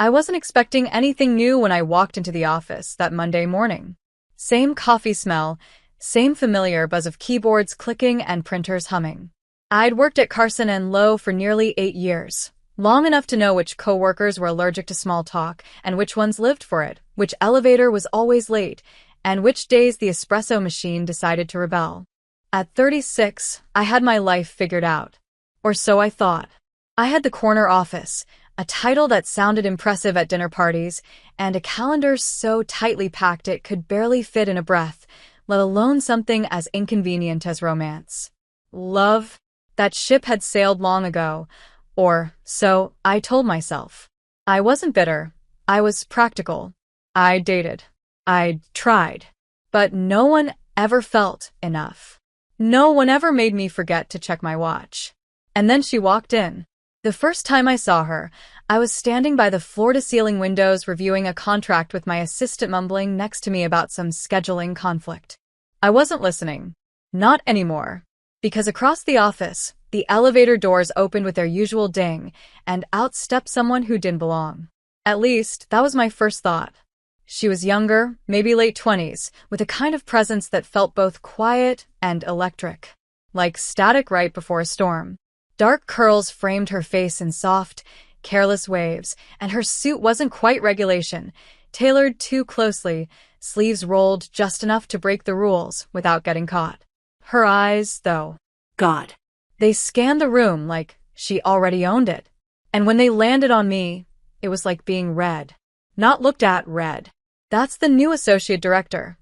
I wasn't expecting anything new when I walked into the office that Monday morning. Same coffee smell, same familiar buzz of keyboards clicking and printers humming. I'd worked at Carson and Lowe for nearly 8 years, long enough to know which coworkers were allergic to small talk and which ones lived for it, which elevator was always late, and which days the espresso machine decided to rebel. At 36, I had my life figured out. Or so I thought. I had the corner office, a title that sounded impressive at dinner parties, and a calendar so tightly packed it could barely fit in a breath, let alone something as inconvenient as romance. Love? That ship had sailed long ago, or so I told myself. I wasn't bitter. I was practical. I dated. I tried. But no one ever felt enough. No one ever made me forget to check my watch. And then she walked in. The first time I saw her, I was standing by the floor-to-ceiling windows reviewing a contract with my assistant mumbling next to me about some scheduling conflict. I wasn't listening. Not anymore. Because across the office, the elevator doors opened with their usual ding, and out stepped someone who didn't belong. At least, that was my first thought. She was younger, maybe late 20s, with a kind of presence that felt both quiet and electric. Like static right before a storm. Dark curls framed her face in soft, careless waves, and her suit wasn't quite regulation, tailored too closely, sleeves rolled just enough to break the rules without getting caught. Her eyes, though, God, they scanned the room like she already owned it. And when they landed on me, it was like being read. Not looked at, read. That's the new associate director,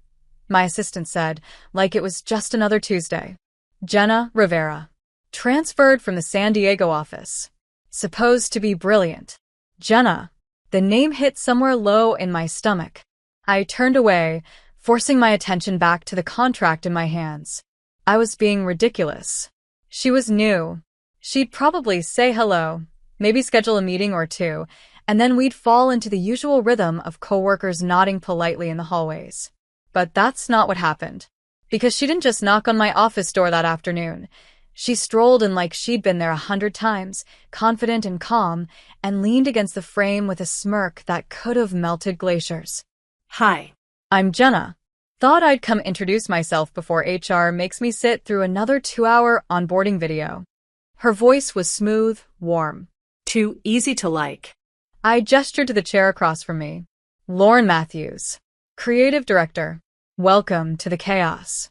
my assistant said, like it was just another Tuesday. Jenna Rivera. Transferred from the San Diego office. Supposed to be brilliant. Jenna. The name hit somewhere low in my stomach. I turned away, forcing my attention back to the contract in my hands. I was being ridiculous. She was new. She'd probably say hello, maybe schedule a meeting or two, and then we'd fall into the usual rhythm of coworkers nodding politely in the hallways. But that's not what happened. Because she didn't just knock on my office door that afternoon. She strolled in like she'd been there 100 times, confident and calm, and leaned against the frame with a smirk that could have melted glaciers. Hi. I'm Jenna. Thought I'd come introduce myself before HR makes me sit through another 2-hour onboarding video. Her voice was smooth, warm. Too easy to like. I gestured to the chair across from me. Lauren Matthews. Creative Director. Welcome to the chaos.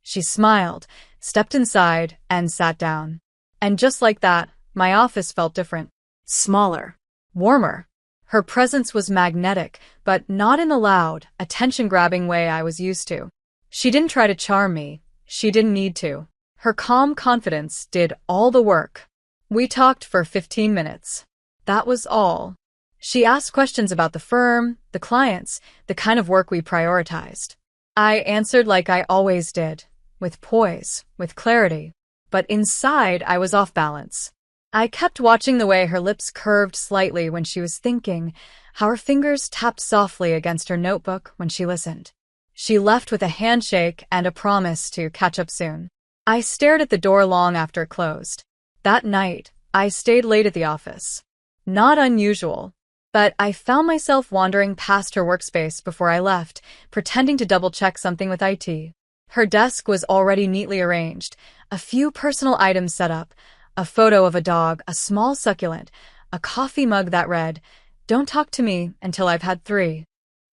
She smiled, stepped inside, and sat down. And just like that, my office felt different. Smaller. Warmer. Her presence was magnetic, but not in the loud, attention-grabbing way I was used to. She didn't try to charm me. She didn't need to. Her calm confidence did all the work. We talked for 15 minutes. That was all. She asked questions about the firm, the clients, the kind of work we prioritized. I answered like I always did. With poise, with clarity. But inside, I was off balance. I kept watching the way her lips curved slightly when she was thinking, how her fingers tapped softly against her notebook when she listened. She left with a handshake and a promise to catch up soon. I stared at the door long after it closed. That night, I stayed late at the office. Not unusual. But I found myself wandering past her workspace before I left, pretending to double-check something with IT. Her desk was already neatly arranged, a few personal items set up, a photo of a dog, a small succulent, a coffee mug that read, "Don't talk to me until I've had 3."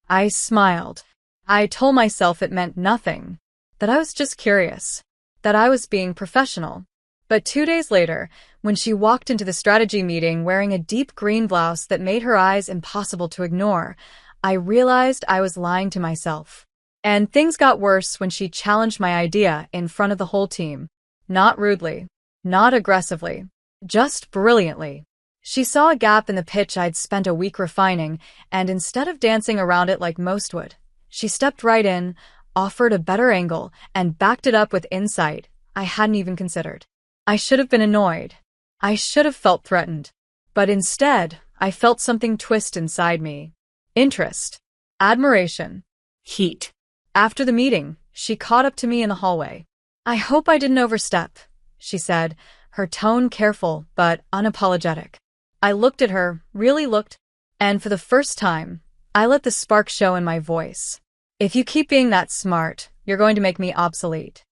I smiled. I told myself it meant nothing, that I was just curious, that I was being professional. But 2 days later, when she walked into the strategy meeting wearing a deep green blouse that made her eyes impossible to ignore, I realized I was lying to myself. And things got worse when she challenged my idea in front of the whole team. Not rudely, not aggressively, just brilliantly. She saw a gap in the pitch I'd spent a week refining, and instead of dancing around it like most would, she stepped right in, offered a better angle, and backed it up with insight I hadn't even considered. I should have been annoyed. I should have felt threatened. But instead, I felt something twist inside me. Interest. Admiration. Heat. After the meeting, she caught up to me in the hallway. "I hope I didn't overstep," she said, her tone careful but unapologetic. I looked at her, really looked. And for the first time, I let the spark show in my voice. If you keep being that smart, you're going to make me obsolete.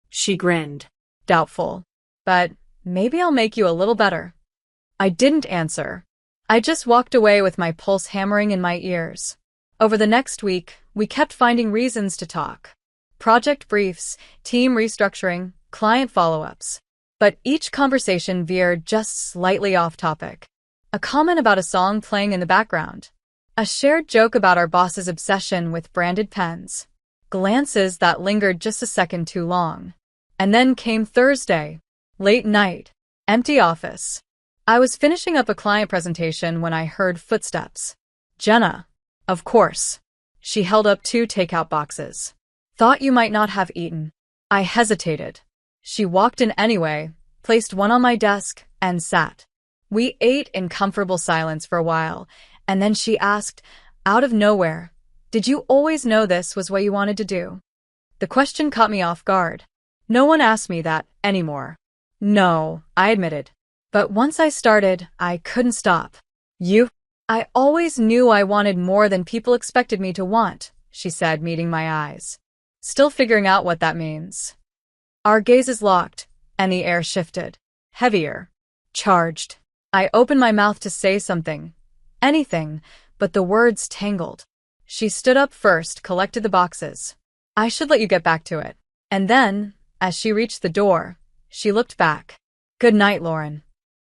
She grinned. Doubtful. But maybe I'll make you a little better. I didn't answer. I just walked away with my pulse hammering in my ears. Over the next week, we kept finding reasons to talk. Project briefs, team restructuring, client follow-ups. But each conversation veered just slightly off topic. A comment about a song playing in the background. A shared joke about our boss's obsession with branded pens. Glances that lingered just a second too long. And then came Thursday. Late night. Empty office. I was finishing up a client presentation when I heard footsteps. Jenna. Of course. She held up 2 takeout boxes. Thought you might not have eaten. I hesitated. She walked in anyway, placed one on my desk, and sat. We ate in comfortable silence for a while, and then she asked, out of nowhere, "Did you always know this was what you wanted to do?" The question caught me off guard. No one asked me that anymore. No, I admitted. But once I started, I couldn't stop. You? I always knew I wanted more than people expected me to want, she said, meeting my eyes. Still figuring out what that means. Our gazes locked, and the air shifted. Heavier. Charged. I opened my mouth to say something. Anything, but the words tangled. She stood up first, collected the boxes. I should let you get back to it. And then, as she reached the door, she looked back. Good night, Lauren.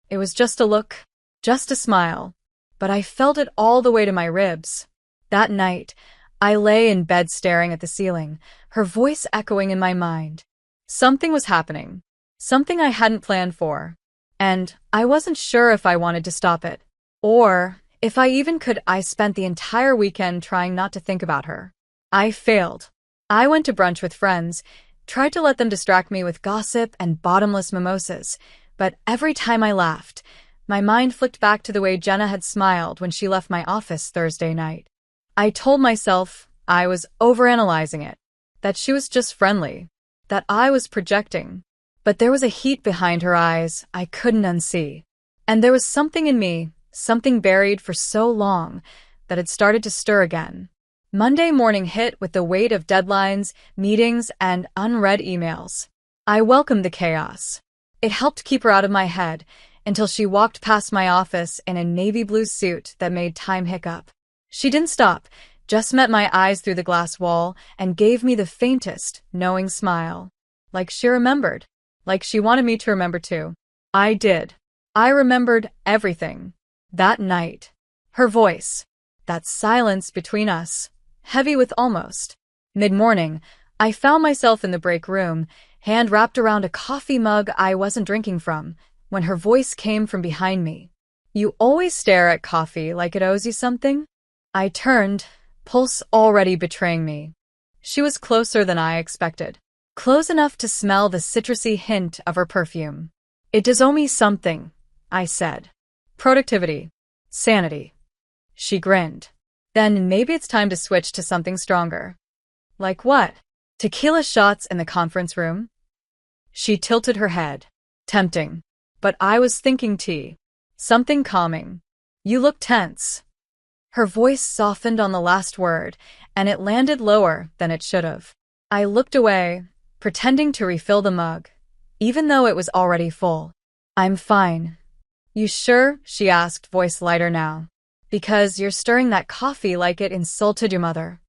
It was just a look, just a smile, but I felt it all the way to my ribs. That night, I lay in bed staring at the ceiling, her voice echoing in my mind. Something was happening, something I hadn't planned for, and I wasn't sure if I wanted to stop it, or if I even could. I spent the entire weekend trying not to think about her. I failed. I went to brunch with friends, tried to let them distract me with gossip and bottomless mimosas, but every time I laughed, my mind flicked back to the way Jenna had smiled when she left my office Thursday night. I told myself I was overanalyzing it, that she was just friendly, that I was projecting. But there was a heat behind her eyes I couldn't unsee. And there was something in me, something buried for so long, that had started to stir again. Monday morning hit with the weight of deadlines, meetings, and unread emails. I welcomed the chaos. It helped keep her out of my head until she walked past my office in a navy blue suit that made time hiccup. She didn't stop, just met my eyes through the glass wall and gave me the faintest, knowing smile. Like she remembered. Like she wanted me to remember too. I did. I remembered everything. That night. Her voice. That silence between us. Heavy with almost. Mid-morning, I found myself in the break room, hand wrapped around a coffee mug I wasn't drinking from, when her voice came from behind me. You always stare at coffee like it owes you something? I turned, pulse already betraying me. She was closer than I expected. Close enough to smell the citrusy hint of her perfume. It does owe me something, I said. Productivity. Sanity. She grinned. Then maybe it's time to switch to something stronger. Like what? Tequila shots in the conference room? She tilted her head. Tempting. But I was thinking tea. Something calming. You look tense. Her voice softened on the last word, and it landed lower than it should have. I looked away, pretending to refill the mug, even though it was already full. I'm fine. You sure? She asked, voice lighter now. Because you're stirring that coffee like it insulted your mother.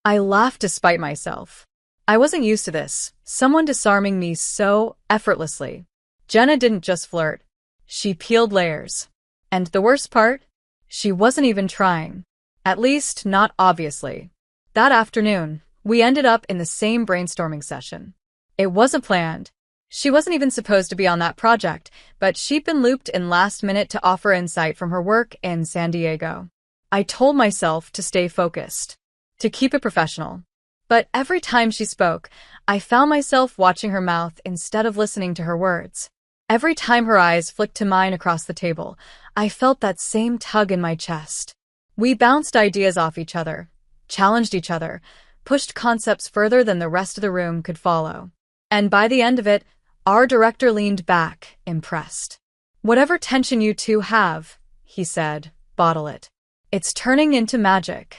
I laughed to spite myself. I wasn't used to this, someone disarming me so effortlessly. Jenna didn't just flirt. She peeled layers. And the worst part? She wasn't even trying. At least, not obviously. That afternoon, we ended up in the same brainstorming session. It wasn't planned. She wasn't even supposed to be on that project, but she'd been looped in last minute to offer insight from her work in San Diego. I told myself to stay focused, to keep it professional. But every time she spoke, I found myself watching her mouth instead of listening to her words. Every time her eyes flicked to mine across the table, I felt that same tug in my chest. We bounced ideas off each other, challenged each other, pushed concepts further than the rest of the room could follow. And by the end of it, our director leaned back, impressed. Whatever tension you two have, he said, bottle it. It's turning into magic.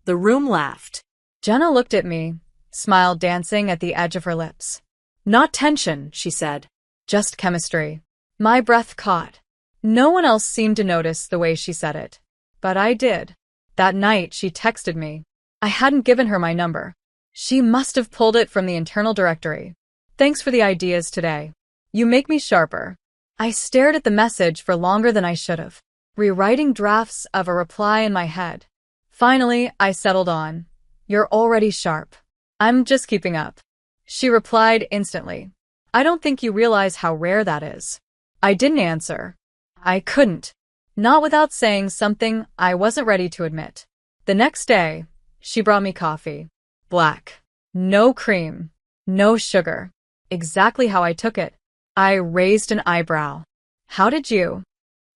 The room laughed. Jenna looked at me, smile dancing at the edge of her lips. Not tension, she said. Just chemistry. My breath caught. No one else seemed to notice the way she said it. But I did. That night, she texted me. I hadn't given her my number. She must have pulled it from the internal directory. Thanks for the ideas today. You make me sharper. I stared at the message for longer than I should have, rewriting drafts of a reply in my head. Finally, I settled on, "You're already sharp. I'm just keeping up." She replied instantly. I don't think you realize how rare that is. I didn't answer. I couldn't. Not without saying something I wasn't ready to admit. The next day, she brought me coffee. Black. No cream. No sugar. Exactly how I took it. I raised an eyebrow. How did you?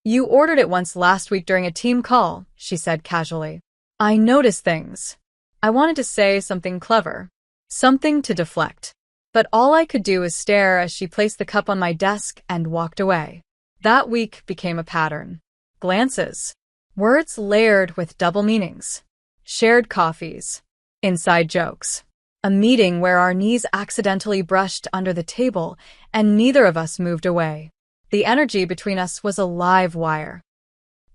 You ordered it once last week during a team call, she said casually. I noticed things. I wanted to say something clever. Something to deflect. But all I could do was stare as she placed the cup on my desk and walked away. That week became a pattern. Glances. Words layered with double meanings. Shared coffees. Inside jokes. A meeting where our knees accidentally brushed under the table and neither of us moved away. The energy between us was a live wire.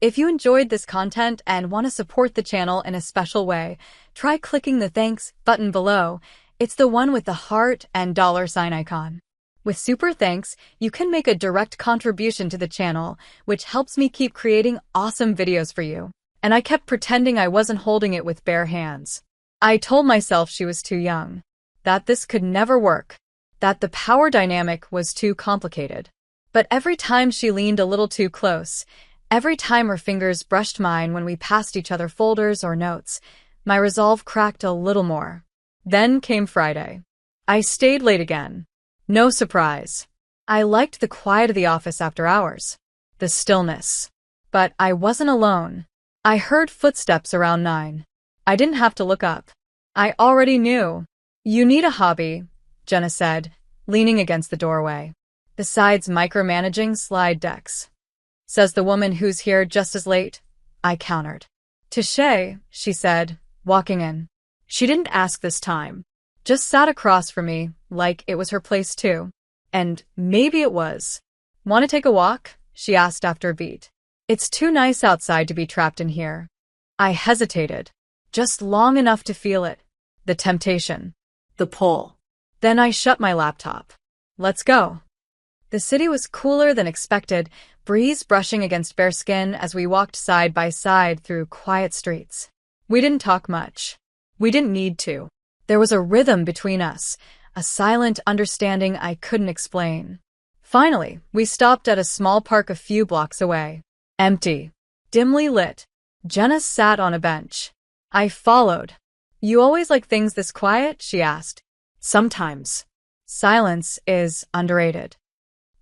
If you enjoyed this content and want to support the channel in a special way, try clicking the thanks button below. It's the one with the heart and $sign icon. With super thanks, you can make a direct contribution to the channel, which helps me keep creating awesome videos for you. And I kept pretending I wasn't holding it with bare hands. I told myself she was too young, that this could never work, that the power dynamic was too complicated. But every time she leaned a little too close, every time her fingers brushed mine when we passed each other folders or notes, my resolve cracked a little more. Then came Friday. I stayed late again. No surprise. I liked the quiet of the office after hours. The stillness. But I wasn't alone. I heard footsteps around 9. I didn't have to look up. I already knew. You need a hobby, Jenna said, leaning against the doorway. Besides micromanaging slide decks. Says the woman who's here just as late, I countered. Touché, she said, walking in. She didn't ask this time. Just sat across from me, like it was her place too. And maybe it was. Want to take a walk? She asked after a beat. It's too nice outside to be trapped in here. I hesitated. Just long enough to feel it. The temptation. The pull. Then I shut my laptop. Let's go. The city was cooler than expected, breeze brushing against bare skin as we walked side by side through quiet streets. We didn't talk much. We didn't need to. There was a rhythm between us, a silent understanding I couldn't explain. Finally, we stopped at a small park a few blocks away. Empty. Dimly lit. Jenna sat on a bench. I followed. You always like things this quiet? She asked. Sometimes. Silence is underrated.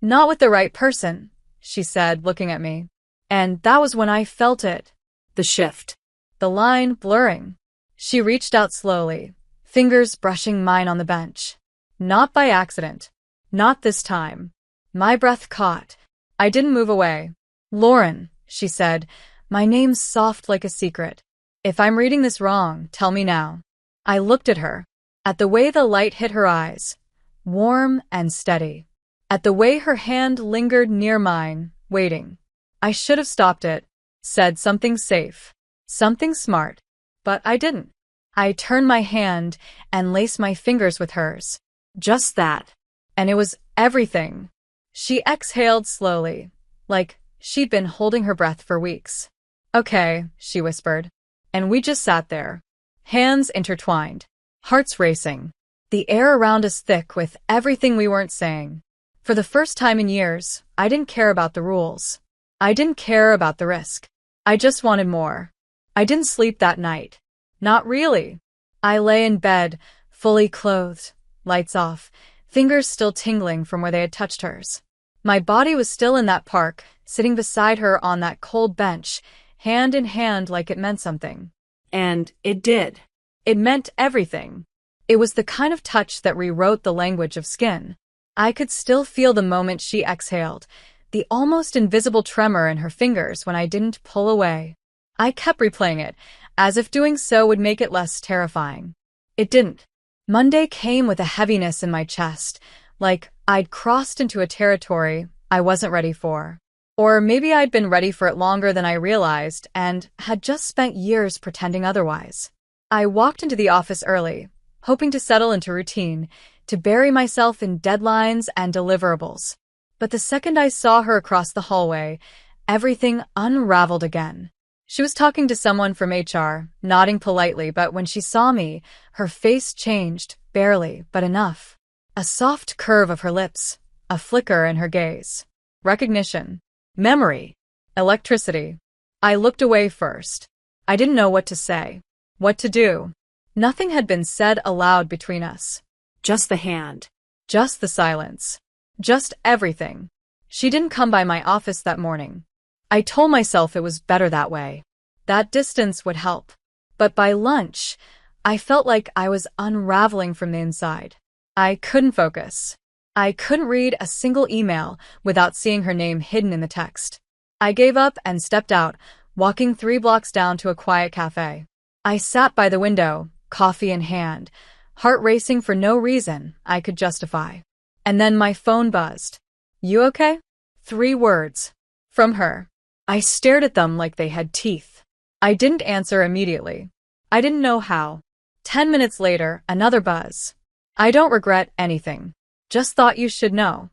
Not with the right person, she said, looking at me. And that was when I felt it. The shift. The line blurring. She reached out slowly, fingers brushing mine on the bench. Not by accident. Not this time. My breath caught. I didn't move away. Lauren, she said, my name's soft like a secret. If I'm reading this wrong, tell me now. I looked at her. At the way the light hit her eyes. Warm and steady. At the way her hand lingered near mine, waiting. I should have stopped it. Said something safe. Something smart. But I didn't. I turned my hand and laced my fingers with hers. Just that. And it was everything. She exhaled slowly, like she'd been holding her breath for weeks. Okay, she whispered. And we just sat there. Hands intertwined. Hearts racing. The air around us thick with everything we weren't saying. For the first time in years, I didn't care about the rules. I didn't care about the risk. I just wanted more. I didn't sleep that night. Not really. I lay in bed, fully clothed, lights off, fingers still tingling from where they had touched hers. My body was still in that park, sitting beside her on that cold bench, hand in hand like it meant something. And it did. It meant everything. It was the kind of touch that rewrote the language of skin. I could still feel the moment she exhaled, the almost invisible tremor in her fingers when I didn't pull away. I kept replaying it, as if doing so would make it less terrifying. It didn't. Monday came with a heaviness in my chest, like I'd crossed into a territory I wasn't ready for. Or maybe I'd been ready for it longer than I realized and had just spent years pretending otherwise. I walked into the office early, hoping to settle into routine, to bury myself in deadlines and deliverables. But the second I saw her across the hallway, everything unraveled again. She was talking to someone from HR, nodding politely, but when she saw me, her face changed, barely, but enough. A soft curve of her lips, a flicker in her gaze. Recognition. Memory. Electricity. I looked away first. I didn't know what to say. What to do. Nothing had been said aloud between us. Just the hand. Just the silence. Just everything. She didn't come by my office that morning. I told myself it was better that way. That distance would help. But by lunch, I felt like I was unraveling from the inside. I couldn't focus. I couldn't read a single email without seeing her name hidden in the text. I gave up and stepped out, walking 3 blocks down to a quiet cafe. I sat by the window, coffee in hand, heart racing for no reason I could justify. And then my phone buzzed. "You okay?" 3 words. From her. I stared at them like they had teeth. I didn't answer immediately. I didn't know how. 10 minutes later, another buzz. "I don't regret anything. Just thought you should know."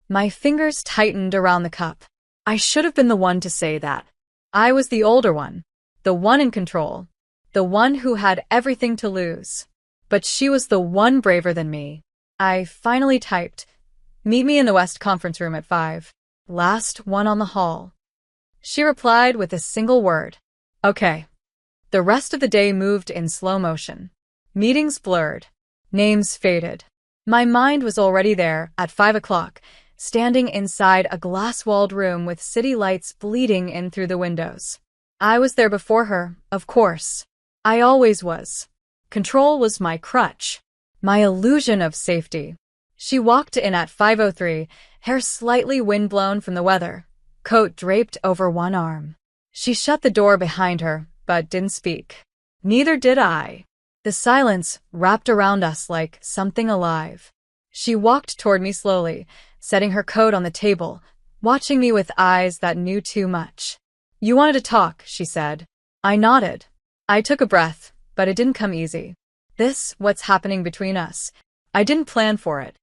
My fingers tightened around the cup. I should have been the one to say that. I was the older one. The one in control. The one who had everything to lose. But she was the one braver than me. I finally typed, "Meet me in the West conference room at 5. Last one on the hall." She replied with a single word. "Okay." The rest of the day moved in slow motion. Meetings blurred. Names faded. My mind was already there at 5 o'clock, standing inside a glass-walled room with city lights bleeding in through the windows. I was there before her, of course. I always was. Control was my crutch. My illusion of safety. She walked in at 5:03, hair slightly windblown from the weather, coat draped over one arm. She shut the door behind her, but didn't speak. Neither did I. The silence wrapped around us like something alive. She walked toward me slowly, setting her coat on the table, watching me with eyes that knew too much. "You wanted to talk," she said. I nodded. I took a breath, but it didn't come easy. What's happening between us. I didn't plan for it.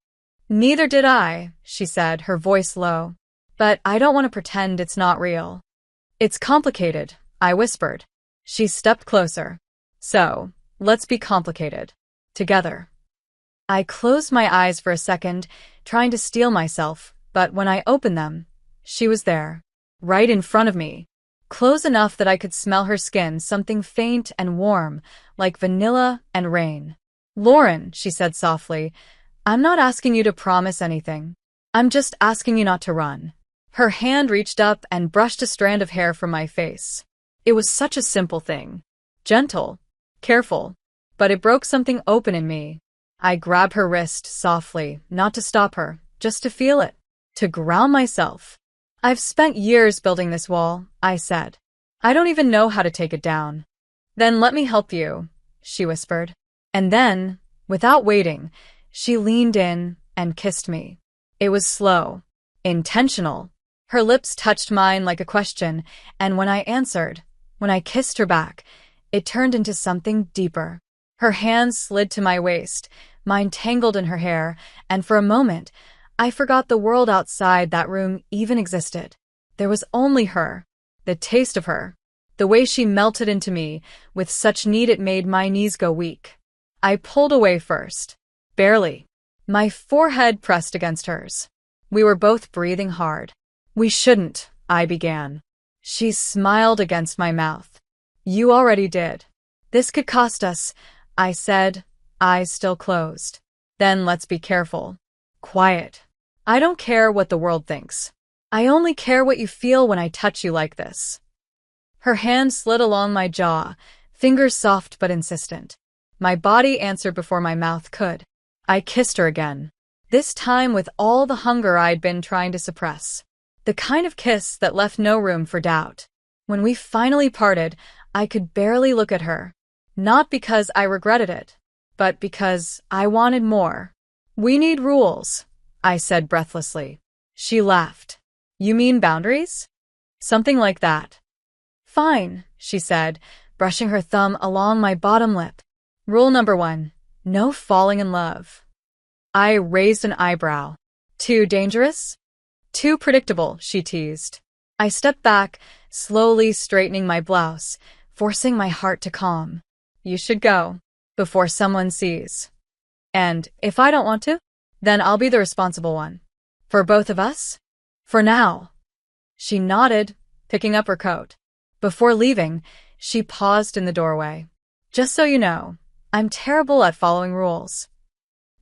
"Neither did I," she said, her voice low. "But I don't want to pretend it's not real." "It's complicated," I whispered. She stepped closer. "So, let's be complicated. Together." I closed my eyes for a second, trying to steel myself, but when I opened them, she was there, right in front of me. Close enough that I could smell her skin, something faint and warm, like vanilla and rain. "Lauren," she said softly, "I'm not asking you to promise anything. I'm just asking you not to run." Her hand reached up and brushed a strand of hair from my face. It was such a simple thing. Gentle, careful, but it broke something open in me. I grabbed her wrist softly, not to stop her, just to feel it, to ground myself. "I've spent years building this wall," I said. "I don't even know how to take it down." "Then let me help you," she whispered. And then, without waiting, she leaned in and kissed me. It was slow, intentional. Her lips touched mine like a question, and when I answered, when I kissed her back, it turned into something deeper. Her hands slid to my waist, mine tangled in her hair, and for a moment, I forgot the world outside that room even existed. There was only her, the taste of her, the way she melted into me, with such need it made my knees go weak. I pulled away first. Barely. My forehead pressed against hers. We were both breathing hard. "We shouldn't," I began. She smiled against my mouth. "You already did. This could cost us," I said, eyes still closed. "Then let's be careful. Quiet. I don't care what the world thinks. I only care what you feel when I touch you like this." Her hand slid along my jaw, fingers soft but insistent. My body answered before my mouth could. I kissed her again. This time with all the hunger I'd been trying to suppress. The kind of kiss that left no room for doubt. When we finally parted, I could barely look at her. Not because I regretted it, but because I wanted more. We need rules, I said breathlessly. She laughed. You mean boundaries? Something like that. Fine, she said, brushing her thumb along my bottom lip. Rule number 1, no falling in love. I raised an eyebrow. Too dangerous? Too predictable, she teased. I stepped back, slowly straightening my blouse, forcing my heart to calm. You should go, before someone sees. And if I don't want to, then I'll be the responsible one. For both of us? For now. She nodded, picking up her coat. Before leaving, she paused in the doorway. Just so you know, I'm terrible at following rules.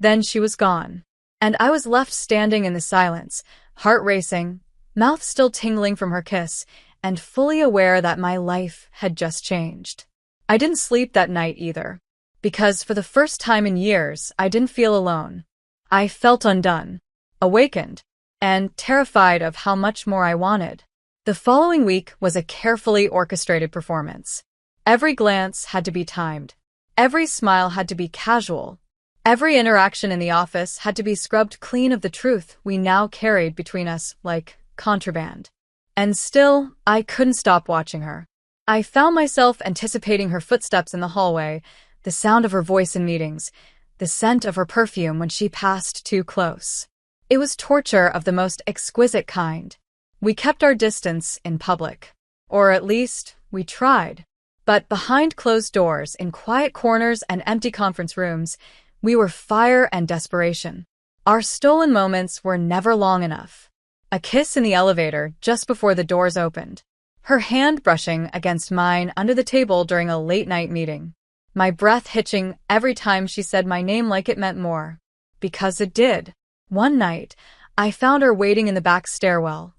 Then she was gone, and I was left standing in the silence, heart racing, mouth still tingling from her kiss, and fully aware that my life had just changed. I didn't sleep that night either, because for the first time in years, I didn't feel alone. I felt undone, awakened, and terrified of how much more I wanted. The following week was a carefully orchestrated performance. Every glance had to be timed. Every smile had to be casual. Every interaction in the office had to be scrubbed clean of the truth we now carried between us like contraband. And still, I couldn't stop watching her. I found myself anticipating her footsteps in the hallway, the sound of her voice in meetings, the scent of her perfume when she passed too close. It was torture of the most exquisite kind. We kept our distance in public. Or at least, we tried. But behind closed doors, in quiet corners and empty conference rooms, we were fire and desperation. Our stolen moments were never long enough. A kiss in the elevator just before the doors opened. Her hand brushing against mine under the table during a late-night meeting. My breath hitching every time she said my name like it meant more. Because it did. One night, I found her waiting in the back stairwell.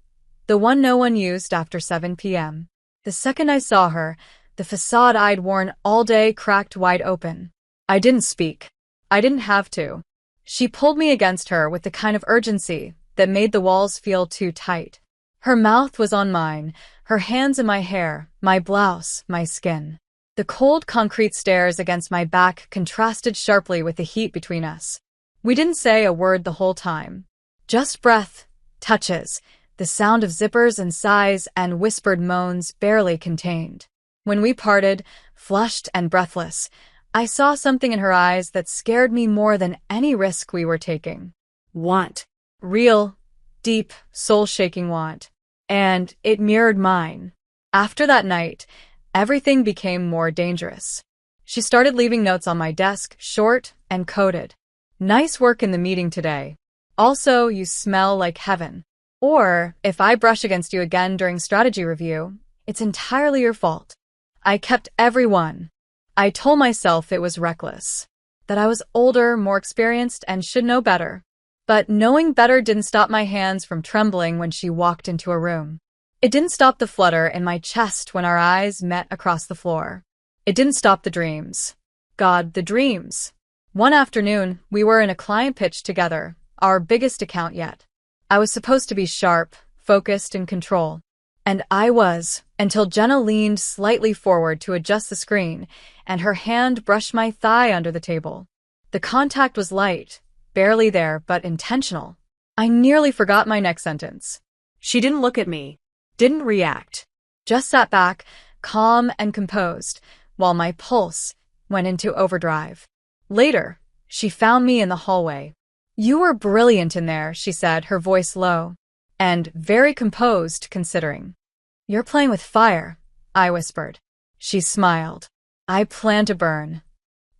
The one no one used after 7 p.m. The second I saw her, the facade I'd worn all day cracked wide open. I didn't speak. I didn't have to. She pulled me against her with the kind of urgency that made the walls feel too tight. Her mouth was on mine, her hands in my hair, my blouse, my skin. The cold concrete stairs against my back contrasted sharply with the heat between us. We didn't say a word the whole time. Just breath, touches, the sound of zippers and sighs and whispered moans barely contained. When we parted, flushed and breathless, I saw something in her eyes that scared me more than any risk we were taking. Want. Real, deep, soul-shaking want. And it mirrored mine. After that night, everything became more dangerous. She started leaving notes on my desk, short and coded. Nice work in the meeting today. Also, you smell like heaven. Or, if I brush against you again during strategy review, it's entirely your fault. I kept every one. I told myself it was reckless. That I was older, more experienced, and should know better. But knowing better didn't stop my hands from trembling when she walked into a room. It didn't stop the flutter in my chest when our eyes met across the floor. It didn't stop the dreams. God, the dreams. One afternoon, we were in a client pitch together, our biggest account yet. I was supposed to be sharp, focused, in control. And I was, until Jenna leaned slightly forward to adjust the screen, and her hand brushed my thigh under the table. The contact was light, barely there, but intentional. I nearly forgot my next sentence. She didn't look at me, didn't react, just sat back, calm and composed, while my pulse went into overdrive. Later, she found me in the hallway. You were brilliant in there, she said, her voice low, and very composed considering. You're playing with fire, I whispered. She smiled. I plan to burn.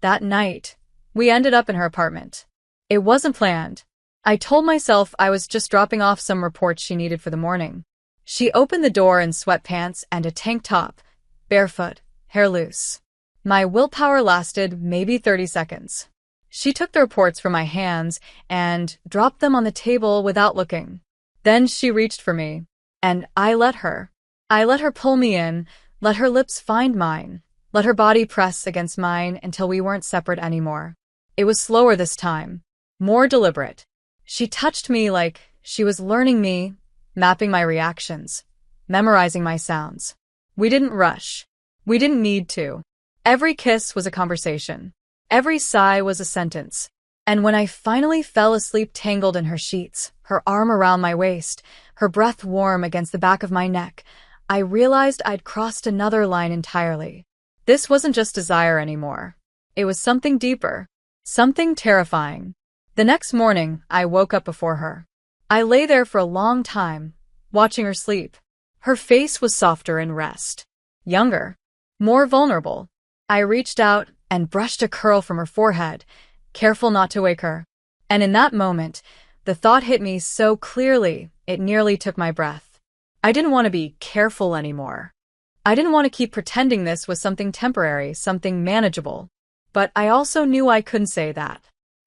That night, we ended up in her apartment. It wasn't planned. I told myself I was just dropping off some reports she needed for the morning. She opened the door in sweatpants and a tank top, barefoot, hair loose. My willpower lasted maybe 30 seconds. She took the reports from my hands and dropped them on the table without looking. Then she reached for me, and I let her. I let her pull me in, let her lips find mine, let her body press against mine until we weren't separate anymore. It was slower this time, more deliberate. She touched me like she was learning me, mapping my reactions, memorizing my sounds. We didn't rush. We didn't need to. Every kiss was a conversation. Every sigh was a sentence. And when I finally fell asleep tangled in her sheets, her arm around my waist, her breath warm against the back of my neck, I realized I'd crossed another line entirely. This wasn't just desire anymore. It was something deeper. Something terrifying. The next morning, I woke up before her. I lay there for a long time, watching her sleep. Her face was softer in rest. Younger. More vulnerable. I reached out and brushed a curl from her forehead, careful not to wake her. And in that moment, the thought hit me so clearly, it nearly took my breath. I didn't want to be careful anymore. I didn't want to keep pretending this was something temporary, something manageable. But I also knew I couldn't say that.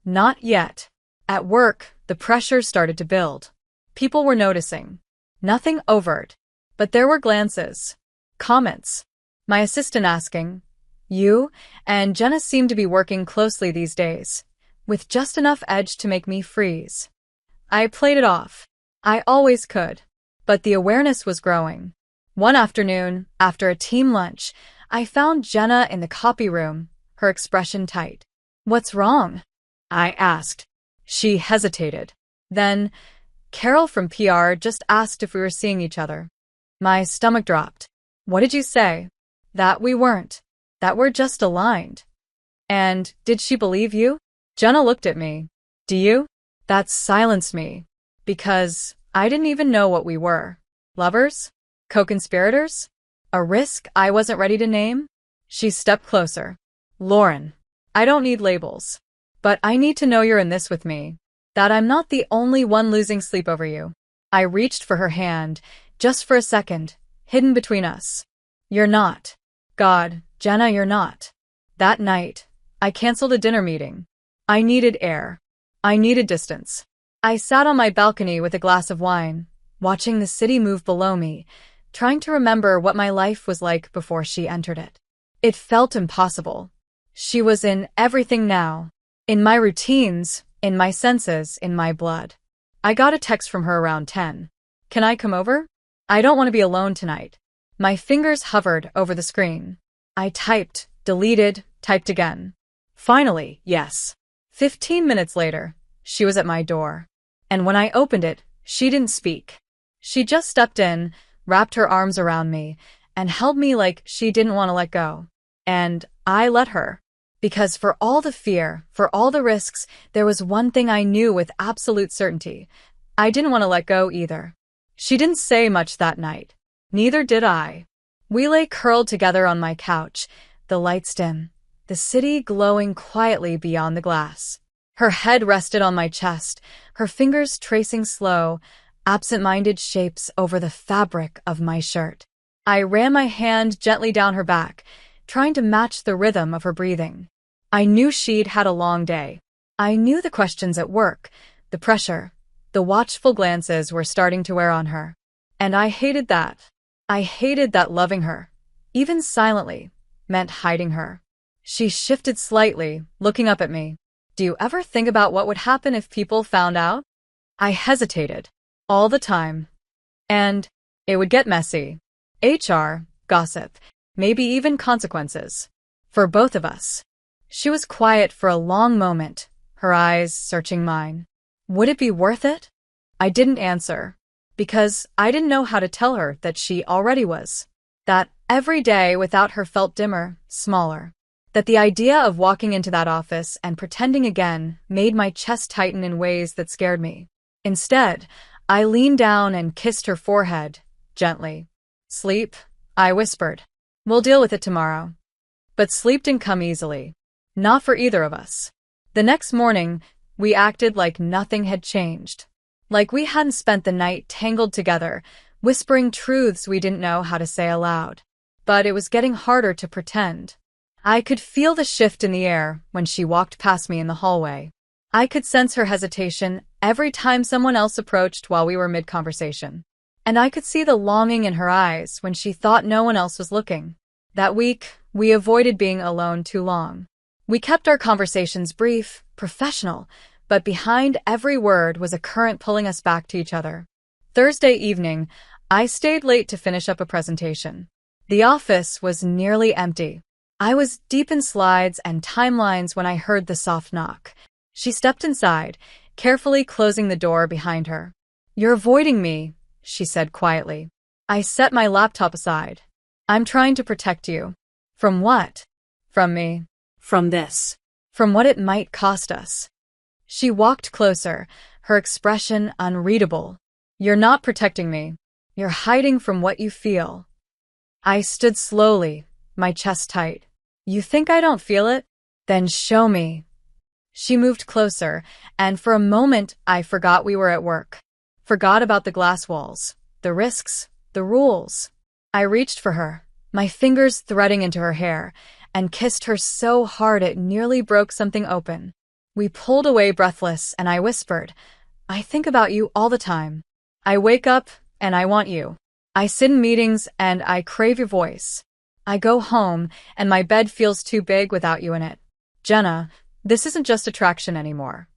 Not yet. At work, the pressure started to build. People were noticing. Nothing overt. But there were glances. Comments. My assistant asking, "You and Jenna seem to be working closely these days," with just enough edge to make me freeze. I played it off. I always could. But the awareness was growing. One afternoon, after a team lunch, I found Jenna in the copy room, her expression tight. "What's wrong?" I asked. She hesitated. Then, "Carol from PR just asked if we were seeing each other." My stomach dropped. "What did you say?" "That we weren't. That we're just aligned." "And did she believe you?" Jenna looked at me. "Do you?" That silenced me. Because I didn't even know what we were. Lovers? Co-conspirators? A risk I wasn't ready to name? She stepped closer. "Lauren, I don't need labels. But I need to know you're in this with me. That I'm not the only one losing sleep over you." I reached for her hand, just for a second, hidden between us. "You're not. God, Jenna, you're not." That night, I canceled a dinner meeting. I needed air. I needed distance. I sat on my balcony with a glass of wine, watching the city move below me, trying to remember what my life was like before she entered it. It felt impossible. She was in everything now. In my routines, in my senses, in my blood. I got a text from her around 10. "Can I come over? I don't want to be alone tonight." My fingers hovered over the screen. I typed, deleted, typed again. Finally, yes. 15 minutes later, she was at my door. And when I opened it, she didn't speak. She just stepped in, wrapped her arms around me, and held me like she didn't want to let go. And I let her. Because for all the fear, for all the risks, there was one thing I knew with absolute certainty. I didn't want to let go either. She didn't say much that night. Neither did I. We lay curled together on my couch, the lights dim, the city glowing quietly beyond the glass. Her head rested on my chest, her fingers tracing slow, absent-minded shapes over the fabric of my shirt. I ran my hand gently down her back, trying to match the rhythm of her breathing. I knew she'd had a long day. I knew the questions at work, the pressure, the watchful glances were starting to wear on her. And I hated that. I hated that loving her, even silently, meant hiding her. She shifted slightly, looking up at me. "Do you ever think about what would happen if people found out?" I hesitated. All the time. And it would get messy. HR, gossip, maybe even consequences. For both of us. She was quiet for a long moment, her eyes searching mine. Would it be worth it? I didn't answer. Because I didn't know how to tell her that she already was. That every day without her felt dimmer, smaller. That the idea of walking into that office and pretending again made my chest tighten in ways that scared me. Instead, I leaned down and kissed her forehead, gently. "Sleep," I whispered. "We'll deal with it tomorrow." But sleep didn't come easily. Not for either of us. The next morning, we acted like nothing had changed. Like we hadn't spent the night tangled together, whispering truths we didn't know how to say aloud. But it was getting harder to pretend. I could feel the shift in the air when she walked past me in the hallway. I could sense her hesitation every time someone else approached while we were mid-conversation. And I could see the longing in her eyes when she thought no one else was looking. That week, we avoided being alone too long. We kept our conversations brief, professional, but behind every word was a current pulling us back to each other. Thursday evening, I stayed late to finish up a presentation. The office was nearly empty. I was deep in slides and timelines when I heard the soft knock. She stepped inside, carefully closing the door behind her. "You're avoiding me," she said quietly. I set my laptop aside. "I'm trying to protect you." "From what?" "From me." From this. "From what it might cost us." She walked closer, her expression unreadable. "You're not protecting me. You're hiding from what you feel." I stood slowly, my chest tight. "You think I don't feel it? Then show me." She moved closer, and for a moment I forgot we were at work. Forgot about the glass walls, the risks, the rules. I reached for her, my fingers threading into her hair, and kissed her so hard it nearly broke something open. We pulled away breathless, and I whispered, "I think about you all the time. I wake up, and I want you. I sit in meetings, and I crave your voice. I go home, and my bed feels too big without you in it. Jenna, this isn't just attraction anymore."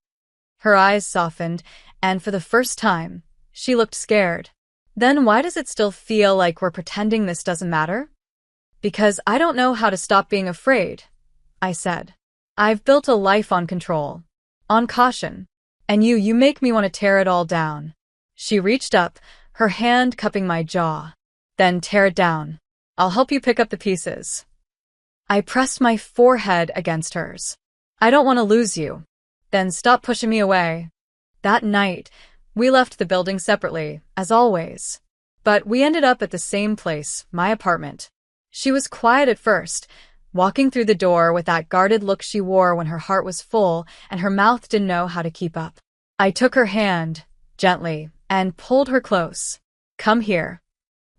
Her eyes softened, and for the first time, she looked scared. "Then why does it still feel like we're pretending this doesn't matter?" "Because I don't know how to stop being afraid," I said. "I've built a life on control, on caution, and you make me want to tear it all down." She reached up, her hand cupping my jaw. "Then tear it down. I'll help you pick up the pieces." I pressed my forehead against hers. "I don't want to lose you." "Then stop pushing me away." That night, we left the building separately, as always. But we ended up at the same place, my apartment. She was quiet at first, walking through the door with that guarded look she wore when her heart was full and her mouth didn't know how to keep up. I took her hand, gently, and pulled her close. "Come here."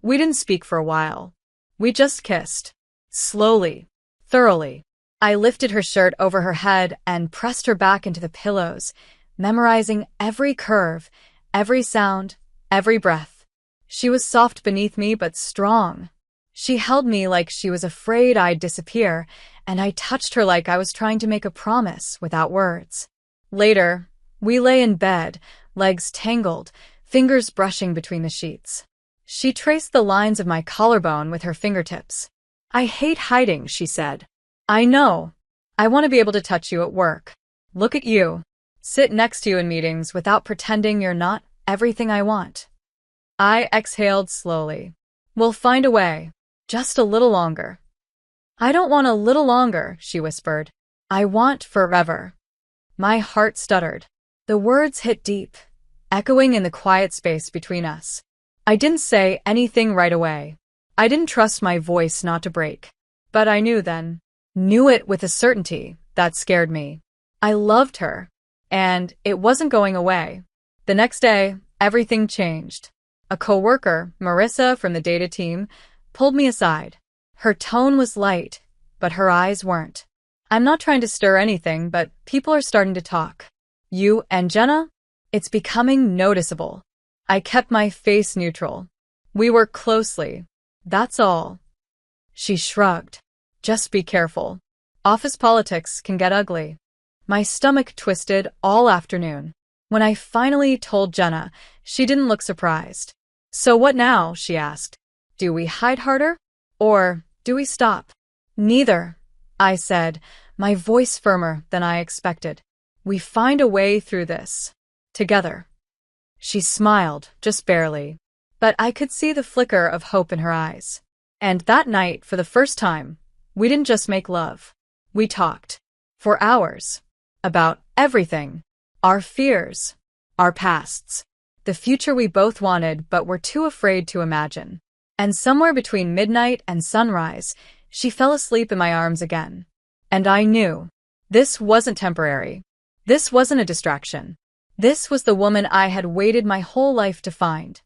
We didn't speak for a while. We just kissed. Slowly, thoroughly. I lifted her shirt over her head and pressed her back into the pillows, memorizing every curve, every sound, every breath. She was soft beneath me but strong. She held me like she was afraid I'd disappear, and I touched her like I was trying to make a promise without words. Later, we lay in bed, legs tangled, fingers brushing between the sheets. She traced the lines of my collarbone with her fingertips. "I hate hiding," she said. "I know. I want to be able to touch you at work. Look at you. Sit next to you in meetings without pretending you're not everything I want." I exhaled slowly. "We'll find a way. Just a little longer." "I don't want a little longer," she whispered. "I want forever." My heart stuttered. The words hit deep, echoing in the quiet space between us. I didn't say anything right away. I didn't trust my voice not to break. But I knew then. Knew it with a certainty that scared me. I loved her, and it wasn't going away. The next day, everything changed. A coworker, Marissa from the data team, pulled me aside. Her tone was light, but her eyes weren't. "I'm not trying to stir anything, but people are starting to talk. You and Jenna? It's becoming noticeable." I kept my face neutral. "We work closely. That's all." She shrugged. "Just be careful. Office politics can get ugly." My stomach twisted all afternoon. When I finally told Jenna, she didn't look surprised. "So what now?" she asked. "Do we hide harder? Or do we stop?" "Neither," I said, my voice firmer than I expected. "We find a way through this. Together." She smiled, just barely, but I could see the flicker of hope in her eyes. And that night, for the first time, we didn't just make love. We talked. For hours. About everything. Our fears. Our pasts. The future we both wanted but were too afraid to imagine. And somewhere between midnight and sunrise, she fell asleep in my arms again. And I knew. This wasn't temporary. This wasn't a distraction. This was the woman I had waited my whole life to find.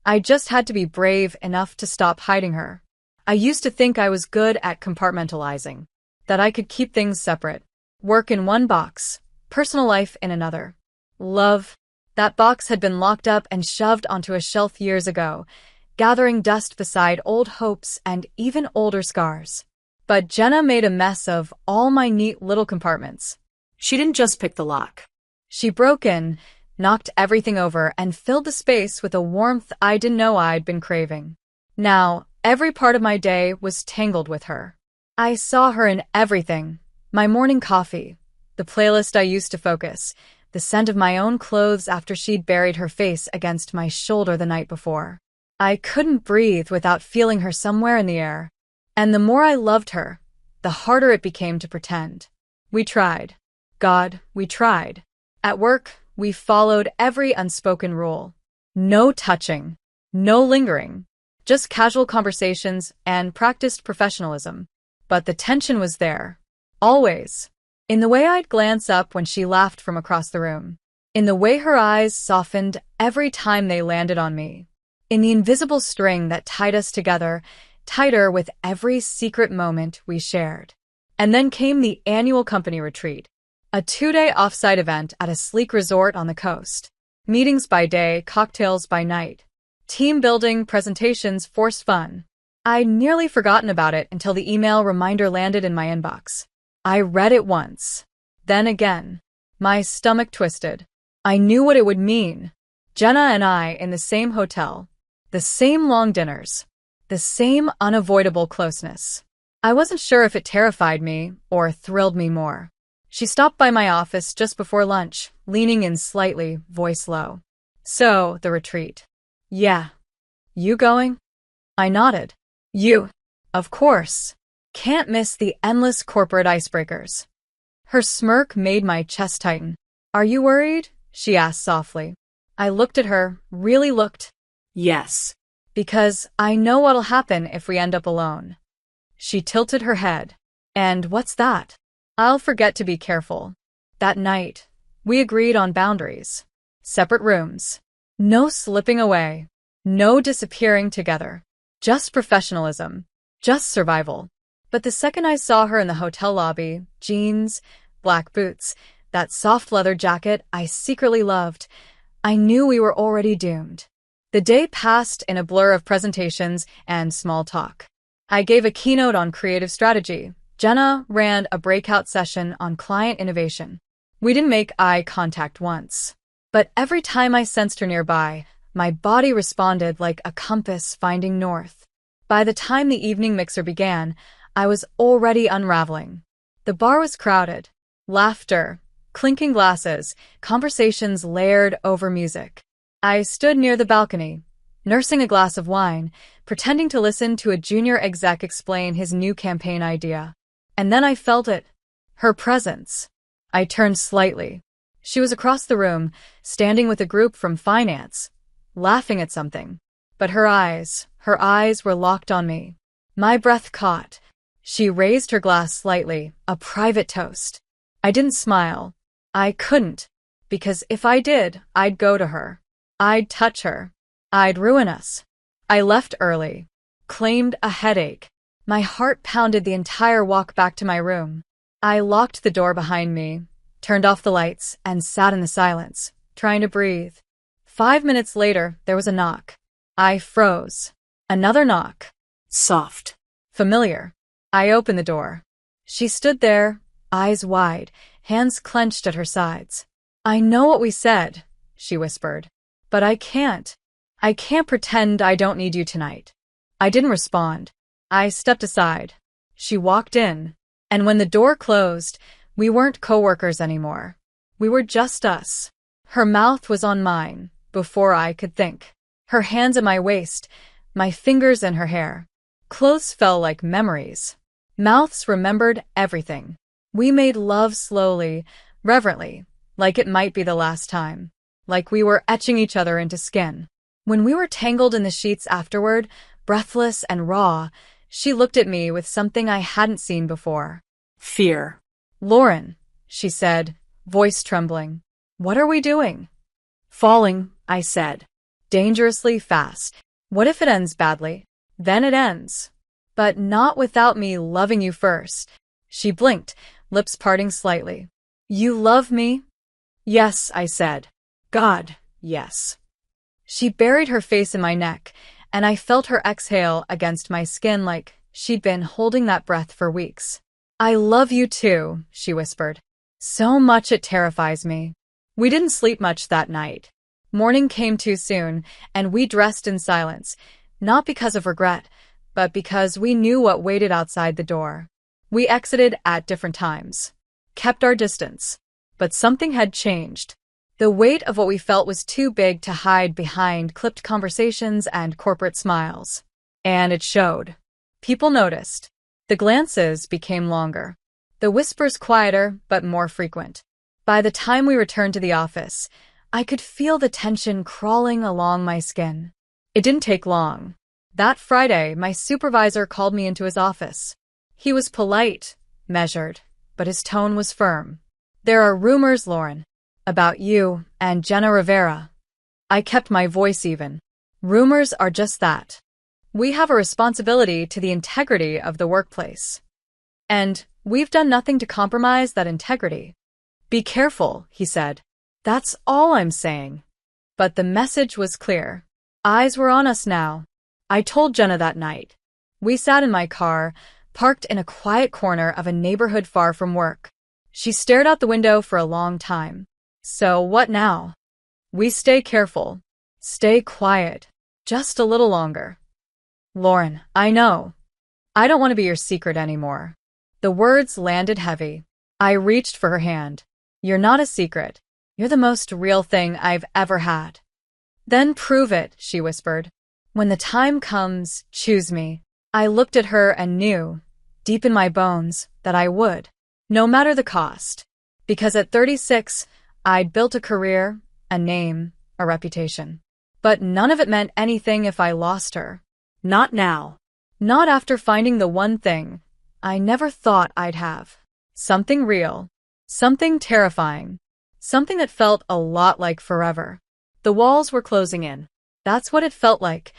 I just had to be brave enough to stop hiding her. I used to think I was good at compartmentalizing, that I could keep things separate. Work in one box, personal life in another. Love, that box had been locked up and shoved onto a shelf years ago, gathering dust beside old hopes and even older scars. But Jenna made a mess of all my neat little compartments. She didn't just pick the lock. She broke in, knocked everything over, and filled the space with a warmth I didn't know I'd been craving. Now, Every part of my day was tangled with her. I saw her in everything. My morning coffee, the playlist I used to focus, the scent of my own clothes after she'd buried her face against my shoulder the night before. I couldn't breathe without feeling her somewhere in the air. And the more I loved her, the harder it became to pretend. We tried. God, we tried. At work, we followed every unspoken rule. No touching. No lingering. Just casual conversations and practiced professionalism. But the tension was there. Always. In the way I'd glance up when she laughed from across the room. In the way her eyes softened every time they landed on me. In the invisible string that tied us together, tighter with every secret moment we shared. And then came the annual company retreat, a 2-day off-site event at a sleek resort on the coast. Meetings by day, cocktails by night. Team building, presentations, forced fun. I'd nearly forgotten about it until the email reminder landed in my inbox. I read it once. Then again. My stomach twisted. I knew what it would mean. Jenna and I in the same hotel. The same long dinners. The same unavoidable closeness. I wasn't sure if it terrified me or thrilled me more. She stopped by my office just before lunch, leaning in slightly, voice low. So, the retreat. Yeah. You going? I nodded. You. Of course. Can't miss the endless corporate icebreakers. Her smirk made my chest tighten. Are you worried? She asked softly. I looked at her, really looked. Yes. Because I know what'll happen if we end up alone. She tilted her head. And what's that? I'll forget to be careful. That night, we agreed on boundaries. Separate rooms. No slipping away. No disappearing together. Just professionalism. Just survival. But the second I saw her in the hotel lobby, jeans, black boots, that soft leather jacket I secretly loved, I knew we were already doomed. The day passed in a blur of presentations and small talk. I gave a keynote on creative strategy. Jenna ran a breakout session on client innovation. We didn't make eye contact once. But every time I sensed her nearby, my body responded like a compass finding north. By the time the evening mixer began, I was already unraveling. The bar was crowded. Laughter, clinking glasses, conversations layered over music. I stood near the balcony, nursing a glass of wine, pretending to listen to a junior exec explain his new campaign idea. And then I felt it. Her presence. I turned slightly. She was across the room, standing with a group from finance, laughing at something. But her eyes were locked on me. My breath caught. She raised her glass slightly, a private toast. I didn't smile. I couldn't. Because if I did, I'd go to her. I'd touch her. I'd ruin us. I left early. Claimed a headache. My heart pounded the entire walk back to my room. I locked the door behind me, turned off the lights, and sat in the silence, trying to breathe. 5 minutes later, there was a knock. I froze. Another knock. Soft. Familiar. I opened the door. She stood there, eyes wide, hands clenched at her sides. I know what we said, she whispered. But I can't. I can't pretend I don't need you tonight. I didn't respond. I stepped aside. She walked in. And when the door closed, we weren't coworkers anymore. We were just us. Her mouth was on mine, before I could think. Her hands at my waist, my fingers in her hair. Clothes fell like memories. Mouths remembered everything. We made love slowly, reverently, like it might be the last time. Like we were etching each other into skin. When we were tangled in the sheets afterward, breathless and raw, she looked at me with something I hadn't seen before. Fear. Lauren, she said, voice trembling. What are we doing? Falling, I said. Dangerously fast. What if it ends badly? Then it ends. But not without me loving you first. She blinked, lips parting slightly. You love me? Yes, I said. God, yes. She buried her face in my neck, and I felt her exhale against my skin like she'd been holding that breath for weeks. I love you too, she whispered. So much it terrifies me. We didn't sleep much that night. Morning came too soon, and we dressed in silence, not because of regret, but because we knew what waited outside the door. We exited at different times, kept our distance, but something had changed. The weight of what we felt was too big to hide behind clipped conversations and corporate smiles. And it showed. People noticed. The glances became longer. The whispers quieter, but more frequent. By the time we returned to the office, I could feel the tension crawling along my skin. It didn't take long. That Friday, my supervisor called me into his office. He was polite, measured, but his tone was firm. "There are rumors, Lauren, about you and Jenna Rivera." I kept my voice even. "Rumors are just that. We have a responsibility to the integrity of the workplace. And we've done nothing to compromise that integrity." "Be careful," he said. "That's all I'm saying." But the message was clear. Eyes were on us now. I told Jenna that night. We sat in my car, parked in a quiet corner of a neighborhood far from work. She stared out the window for a long time. "So what now?" "We stay careful. Stay quiet. Just a little longer." "Lauren, I know. I don't want to be your secret anymore." The words landed heavy. I reached for her hand. "You're not a secret. You're the most real thing I've ever had." "Then prove it," she whispered. "When the time comes, choose me." I looked at her and knew, deep in my bones, that I would. No matter the cost. Because at 36, I'd built a career, a name, a reputation. But none of it meant anything if I lost her. Not now. Not after finding the one thing I never thought I'd have. Something real. Something terrifying. Something that felt a lot like forever. The walls were closing in. That's what it felt like.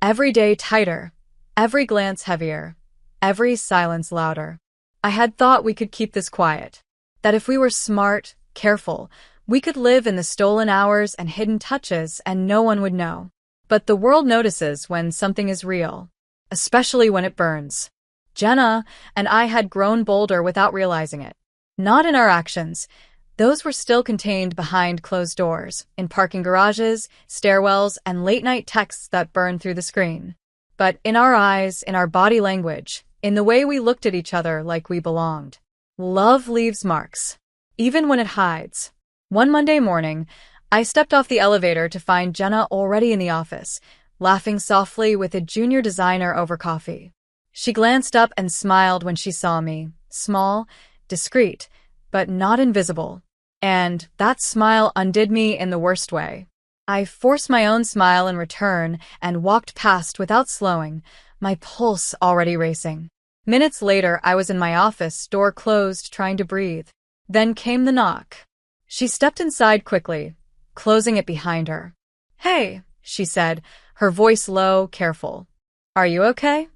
Every day tighter. Every glance heavier. Every silence louder. I had thought we could keep this quiet. That if we were smart, careful, we could live in the stolen hours and hidden touches and no one would know. But the world notices when something is real. Especially when it burns. Jenna and I had grown bolder without realizing it. Not in our actions. Those were still contained behind closed doors, in parking garages, stairwells, and late-night texts that burned through the screen. But in our eyes, in our body language, in the way we looked at each other like we belonged. Love leaves marks, even when it hides. One Monday morning, I stepped off the elevator to find Jenna already in the office, laughing softly with a junior designer over coffee. She glanced up and smiled when she saw me, small, discreet, but not invisible. And that smile undid me in the worst way. I forced my own smile in return and walked past without slowing, my pulse already racing. Minutes later, I was in my office, door closed, trying to breathe. Then came the knock. She stepped inside quickly, closing it behind her. "Hey," she said, her voice low, careful. "Are you okay?"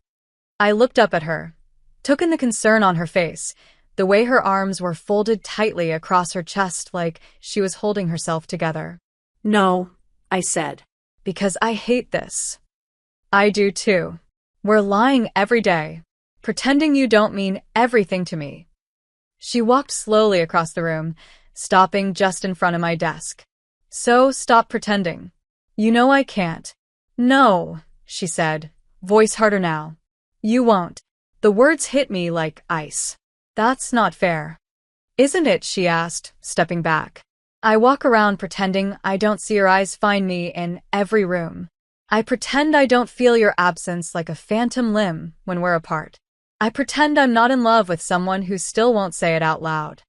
I looked up at her, took in the concern on her face, the way her arms were folded tightly across her chest like she was holding herself together. "No," I said. "Because I hate this." "I do too. We're lying every day, pretending you don't mean everything to me." She walked slowly across the room, stopping just in front of my desk. "So stop pretending. You know I can't." "No," she said, voice harder now. "You won't." The words hit me like ice. "That's not fair." "Isn't it?" she asked, stepping back. I walk around pretending I don't see your eyes find me in every room. I pretend I don't feel your absence like a phantom limb when we're apart. I pretend I'm not in love with someone who still won't say it out loud.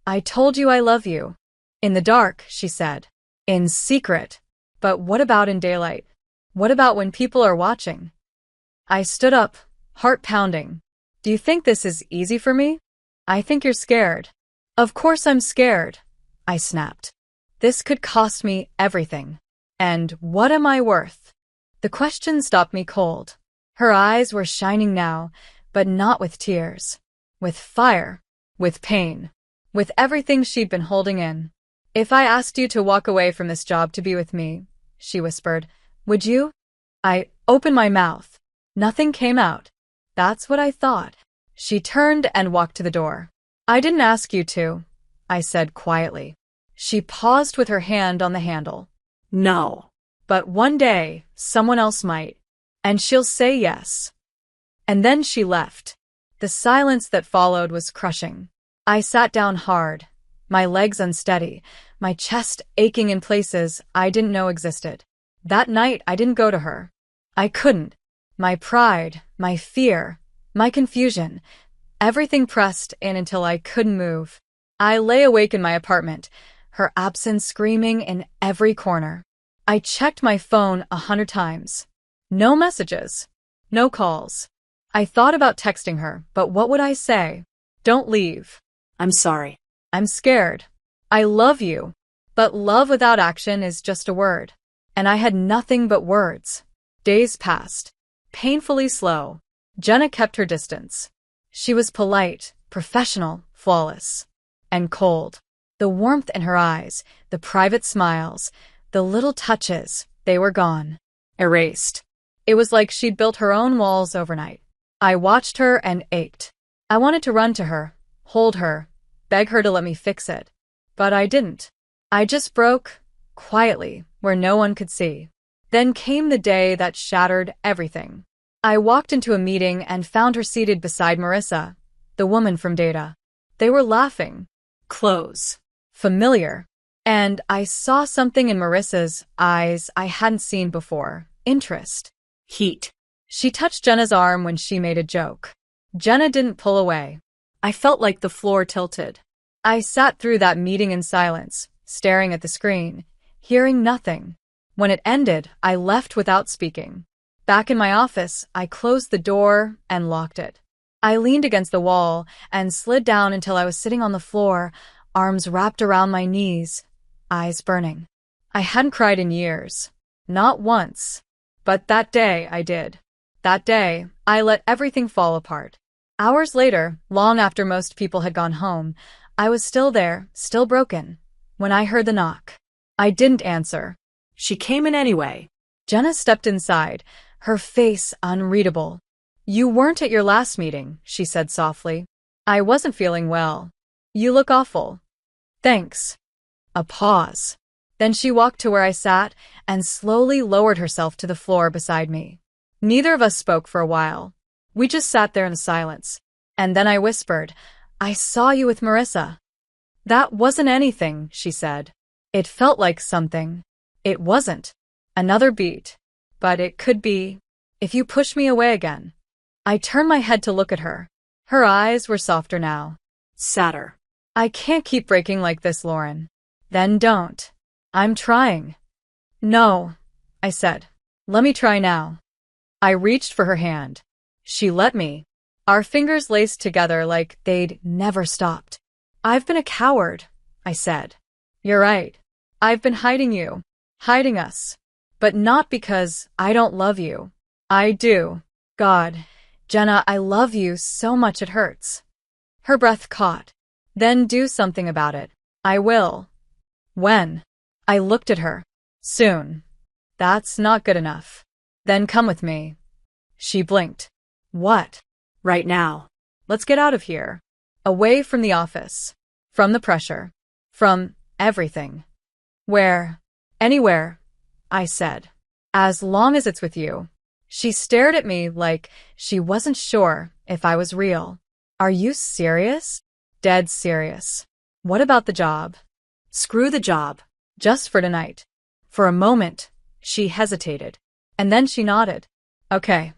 "I told you I love you." "In the dark," she said. "In secret." "But what about in daylight? What about when people are watching?" I stood up, heart pounding. "Do you think this is easy for me? I think you're scared." "Of course I'm scared," I snapped. "This could cost me everything. And what am I worth?" The question stopped me cold. Her eyes were shining now, but not with tears. With fire. With pain. With everything she'd been holding in. "If I asked you to walk away from this job to be with me," she whispered, "would you?" I opened my mouth. Nothing came out. "That's what I thought." She turned and walked to the door. "I didn't ask you to," I said quietly. She paused with her hand on the handle. "No." "But one day, someone else might. And she'll say yes." And then she left. The silence that followed was crushing. I sat down hard, my legs unsteady, my chest aching in places I didn't know existed. That night, I didn't go to her. I couldn't. My pride, my fear, my confusion, everything pressed in until I couldn't move. I lay awake in my apartment, her absence screaming in every corner. I checked my phone 100 times. No messages. No calls. I thought about texting her, but what would I say? Don't leave. I'm sorry. I'm scared. I love you. But love without action is just a word. And I had nothing but words. Days passed. Painfully slow. Jenna kept her distance. She was polite, professional, flawless. And cold. The warmth in her eyes, the private smiles, the little touches, they were gone. Erased. It was like she'd built her own walls overnight. I watched her and ached. I wanted to run to her, hold her, beg her to let me fix it. But I didn't. I just broke, quietly, where no one could see. Then came the day that shattered everything. I walked into a meeting and found her seated beside Marissa, the woman from Data. They were laughing. Close. Familiar. And I saw something in Marissa's eyes I hadn't seen before. Interest. Heat. She touched Jenna's arm when she made a joke. Jenna didn't pull away. I felt like the floor tilted. I sat through that meeting in silence, staring at the screen, hearing nothing. When it ended, I left without speaking. Back in my office, I closed the door and locked it. I leaned against the wall and slid down until I was sitting on the floor, arms wrapped around my knees, eyes burning. I hadn't cried in years. Not once. But that day, I did. That day, I let everything fall apart. Hours later, long after most people had gone home, I was still there, still broken, when I heard the knock. I didn't answer. She came in anyway. Jenna stepped inside, her face unreadable. You weren't at your last meeting, she said softly. I wasn't feeling well. You look awful. Thanks. A pause. Then she walked to where I sat and slowly lowered herself to the floor beside me. Neither of us spoke for a while. We just sat there in silence. And then I whispered, I saw you with Marissa. That wasn't anything, she said. It felt like something. It wasn't. Another beat. But it could be. If you push me away again. I turned my head to look at her. Her eyes were softer now. Sadder. I can't keep breaking like this, Lauren. Then don't. I'm trying. No, I said. Let me try now. I reached for her hand. She let me. Our fingers laced together like they'd never stopped. I've been a coward, I said. You're right. I've been hiding you. Hiding us. But not because I don't love you. I do. God, Jenna, I love you so much it hurts. Her breath caught. Then do something about it. I will. When? I looked at her. Soon. That's not good enough. Then come with me. She blinked. What? Right now. Let's get out of here. Away from the office. From the pressure. From everything. Where? Anywhere, I said. As long as it's with you. She stared at me like she wasn't sure if I was real. Are you serious? Dead serious. What about the job? Screw the job. Just for tonight. For a moment, she hesitated. And then she nodded. Okay.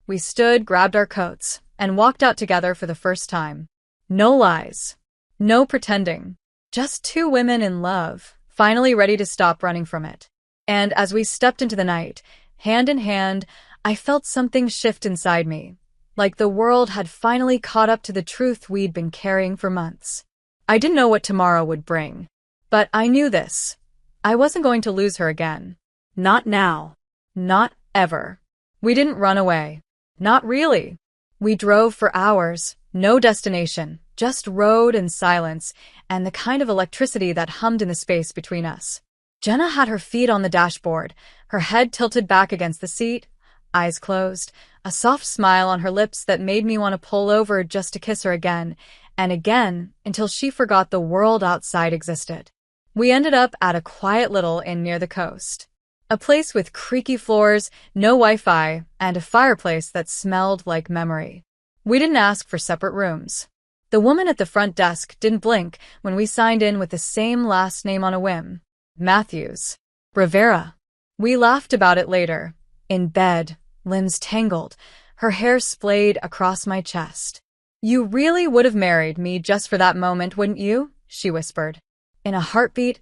We stood, grabbed our coats, and walked out together for the first time. No lies. No pretending. Just two women in love, finally ready to stop running from it. And as we stepped into the night, hand in hand, I felt something shift inside me, like the world had finally caught up to the truth we'd been carrying for months. I didn't know what tomorrow would bring, but I knew this. I wasn't going to lose her again. Not now. Not ever. We didn't run away. Not really. We drove for hours, no destination, just road and silence, and the kind of electricity that hummed in the space between us. Jenna had her feet on the dashboard, her head tilted back against the seat, eyes closed, a soft smile on her lips that made me want to pull over just to kiss her again, and again, until she forgot the world outside existed. We ended up at a quiet little inn near the coast. A place with creaky floors, no Wi-Fi, and a fireplace that smelled like memory. We didn't ask for separate rooms. The woman at the front desk didn't blink when we signed in with the same last name on a whim. Matthews. Rivera. We laughed about it later. In bed, limbs tangled, her hair splayed across my chest. "You really would have married me just for that moment, wouldn't you?" she whispered. "In a heartbeat,"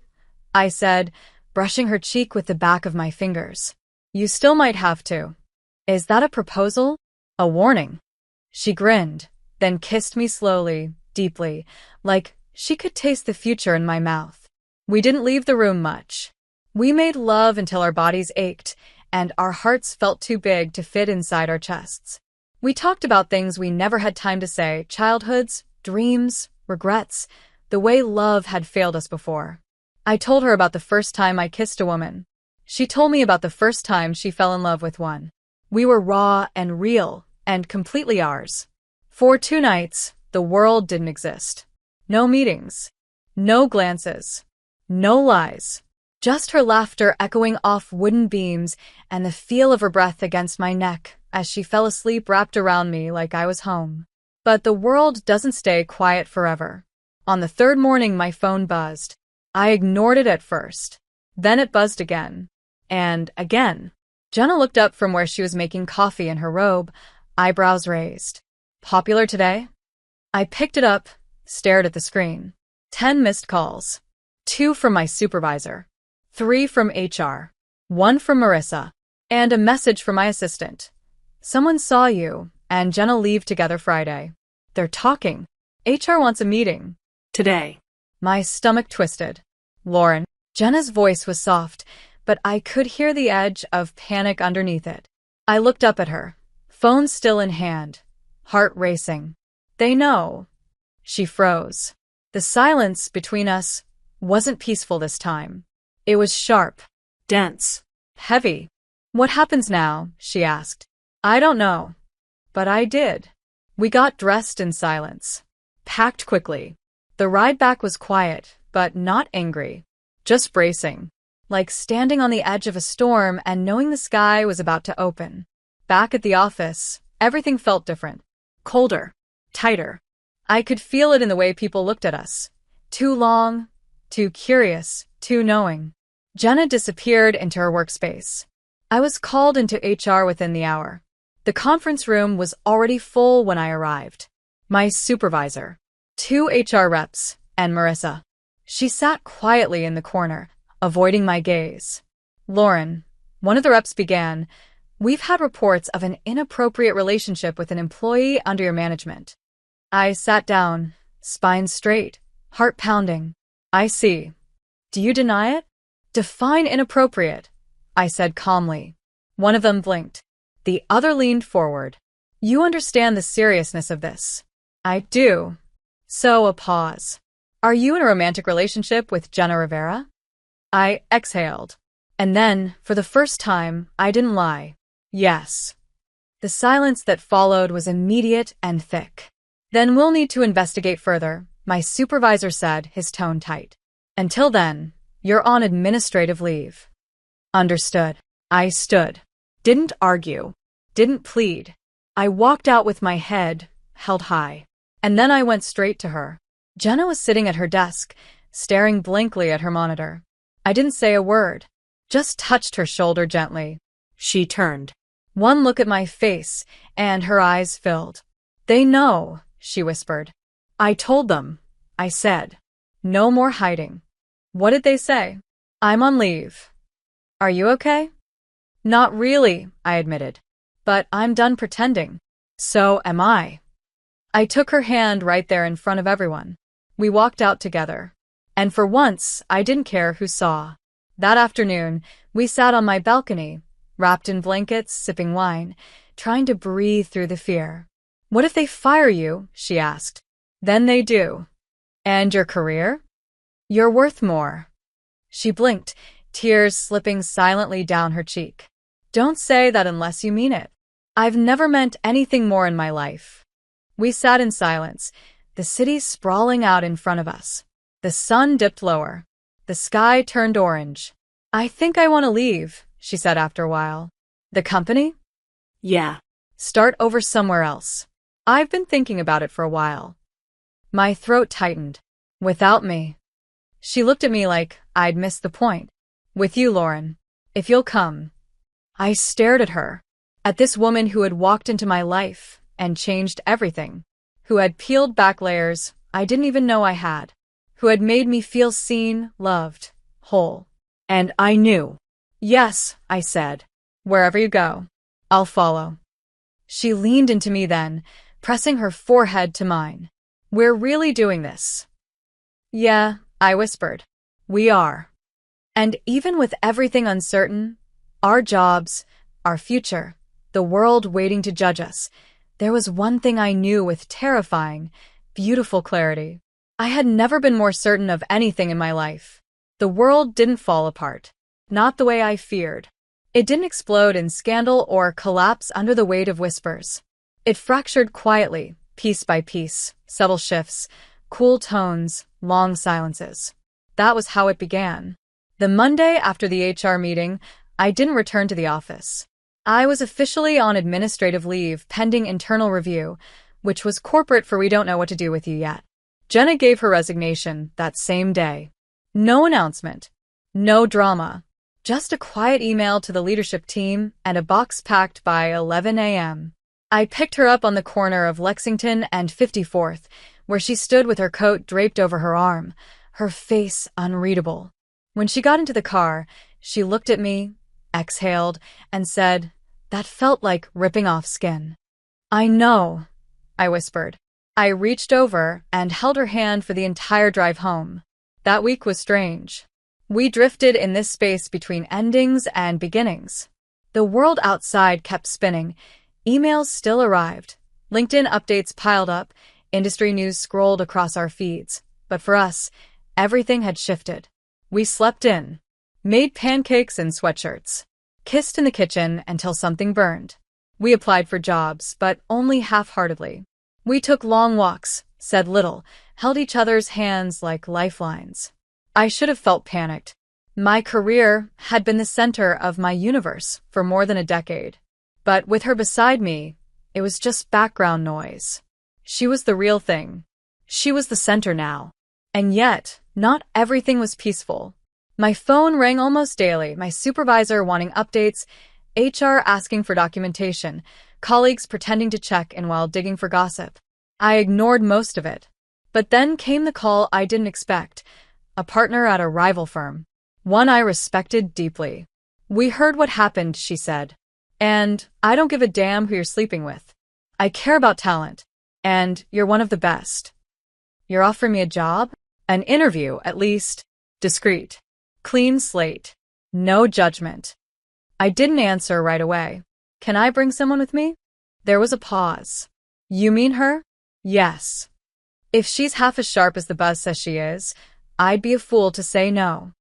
I said, brushing her cheek with the back of my fingers. "You still might have to." "Is that a proposal? A warning?" She grinned, then kissed me slowly, deeply, like she could taste the future in my mouth. We didn't leave the room much. We made love until our bodies ached, and our hearts felt too big to fit inside our chests. We talked about things we never had time to say, childhoods, dreams, regrets, the way love had failed us before. I told her about the first time I kissed a woman. She told me about the first time she fell in love with one. We were raw and real, and completely ours. For 2 nights, the world didn't exist. No meetings. No glances. No lies. Just her laughter echoing off wooden beams and the feel of her breath against my neck as she fell asleep wrapped around me like I was home. But the world doesn't stay quiet forever. On the 3rd morning, my phone buzzed. I ignored it at first. Then it buzzed again. And again. Jenna looked up from where she was making coffee in her robe, eyebrows raised. "Popular today?" I picked it up, stared at the screen. 10 missed calls. 2 from my supervisor. 3 from HR. 1 from Marissa. And a message from my assistant. "Someone saw you and Jenna leave together Friday. They're talking. HR wants a meeting. Today." My stomach twisted. "Lauren." Jenna's voice was soft, but I could hear the edge of panic underneath it. I looked up at her, phone still in hand, heart racing. "They know." She froze. The silence between us wasn't peaceful this time. It was sharp. Dense. Heavy. "What happens now?" she asked. "I don't know." But I did. We got dressed in silence. Packed quickly. The ride back was quiet, but not angry. Just bracing. Like standing on the edge of a storm and knowing the sky was about to open. Back at the office, everything felt different. Colder. Tighter. I could feel it in the way people looked at us. Too long. Too curious. Too knowing. Jenna disappeared into her workspace. I was called into HR within the hour. The conference room was already full when I arrived. My supervisor, 2 HR reps, and Marissa. She sat quietly in the corner, avoiding my gaze. "Lauren," one of the reps began, "we've had reports of an inappropriate relationship with an employee under your management." I sat down, spine straight, heart pounding. "I see. Do you deny it?" "Define inappropriate," I said calmly. One of them blinked. The other leaned forward. "You understand the seriousness of this." "I do." So a pause. "Are you in a romantic relationship with Jenna Rivera?" I exhaled. And then, for the first time, I didn't lie. "Yes." The silence that followed was immediate and thick. "Then we'll need to investigate further," my supervisor said, his tone tight. "Until then, you're on administrative leave." Understood. I stood. Didn't argue. Didn't plead. I walked out with my head held high. And then I went straight to her. Jenna was sitting at her desk, staring blankly at her monitor. I didn't say a word. Just touched her shoulder gently. She turned. One look at my face, and her eyes filled. "They know," she whispered. "I told them," I said. "No more hiding." "What did they say?" "I'm on leave." "Are you okay?" "Not really," I admitted. "But I'm done pretending." "So am I." I took her hand right there in front of everyone. We walked out together. And for once, I didn't care who saw. That afternoon, we sat on my balcony, wrapped in blankets, sipping wine, trying to breathe through the fear. "What if they fire you?" she asked. "Then they do." "And your career?" "You're worth more." She blinked, tears slipping silently down her cheek. "Don't say that unless you mean it." "I've never meant anything more in my life." We sat in silence, the city sprawling out in front of us. The sun dipped lower. The sky turned orange. "I think I want to leave," she said after a while. The company? Yeah. Start over somewhere else. I've been thinking about it for a while. My throat tightened. Without me. She looked at me like I'd missed the point. With you, Lauren. If you'll come. I stared at her. At this woman who had walked into my life and changed everything. Who had peeled back layers I didn't even know I had. Who had made me feel seen, loved, whole. And I knew. Yes, I said. Wherever you go, I'll follow. She leaned into me then, pressing her forehead to mine. We're really doing this. Yeah, I whispered. We are. And even with everything uncertain, our jobs, our future, the world waiting to judge us, there was one thing I knew with terrifying, beautiful clarity. I had never been more certain of anything in my life. The world didn't fall apart. Not the way I feared. It didn't explode in scandal or collapse under the weight of whispers. It fractured quietly, piece by piece, subtle shifts, cool tones, long silences. That was how it began. The Monday after the HR meeting, I didn't return to the office. I was officially on administrative leave pending internal review, which was corporate for we don't know what to do with you yet. Jenna gave her resignation that same day. No announcement. No drama. Just a quiet email to the leadership team and a box packed by 11 a.m. I picked her up on the corner of Lexington and 54th, where she stood with her coat draped over her arm, her face unreadable. When she got into the car, she looked at me, exhaled, and said, "That felt like ripping off skin." "I know," I whispered. I reached over and held her hand for the entire drive home. That week was strange. We drifted in this space between endings and beginnings. The world outside kept spinning. Emails still arrived. LinkedIn updates piled up. Industry news scrolled across our feeds. But for us, everything had shifted. We slept in, made pancakes and sweatshirts, kissed in the kitchen until something burned. We applied for jobs, but only half-heartedly. We took long walks, said little, held each other's hands like lifelines. I should have felt panicked. My career had been the center of my universe for more than a decade. But with her beside me, it was just background noise. She was the real thing. She was the center now. And yet, not everything was peaceful. My phone rang almost daily, my supervisor wanting updates, HR asking for documentation, colleagues pretending to check in while digging for gossip. I ignored most of it. But then came the call I didn't expect, a partner at a rival firm, one I respected deeply. "We heard what happened," she said. "And I don't give a damn who you're sleeping with. I care about talent. And you're one of the best. You're offering me a job? An interview, at least. Discreet. Clean slate. No judgment." I didn't answer right away. "Can I bring someone with me?" There was a pause. "You mean her?" "Yes. If she's half as sharp as the buzz says she is, I'd be a fool to say no."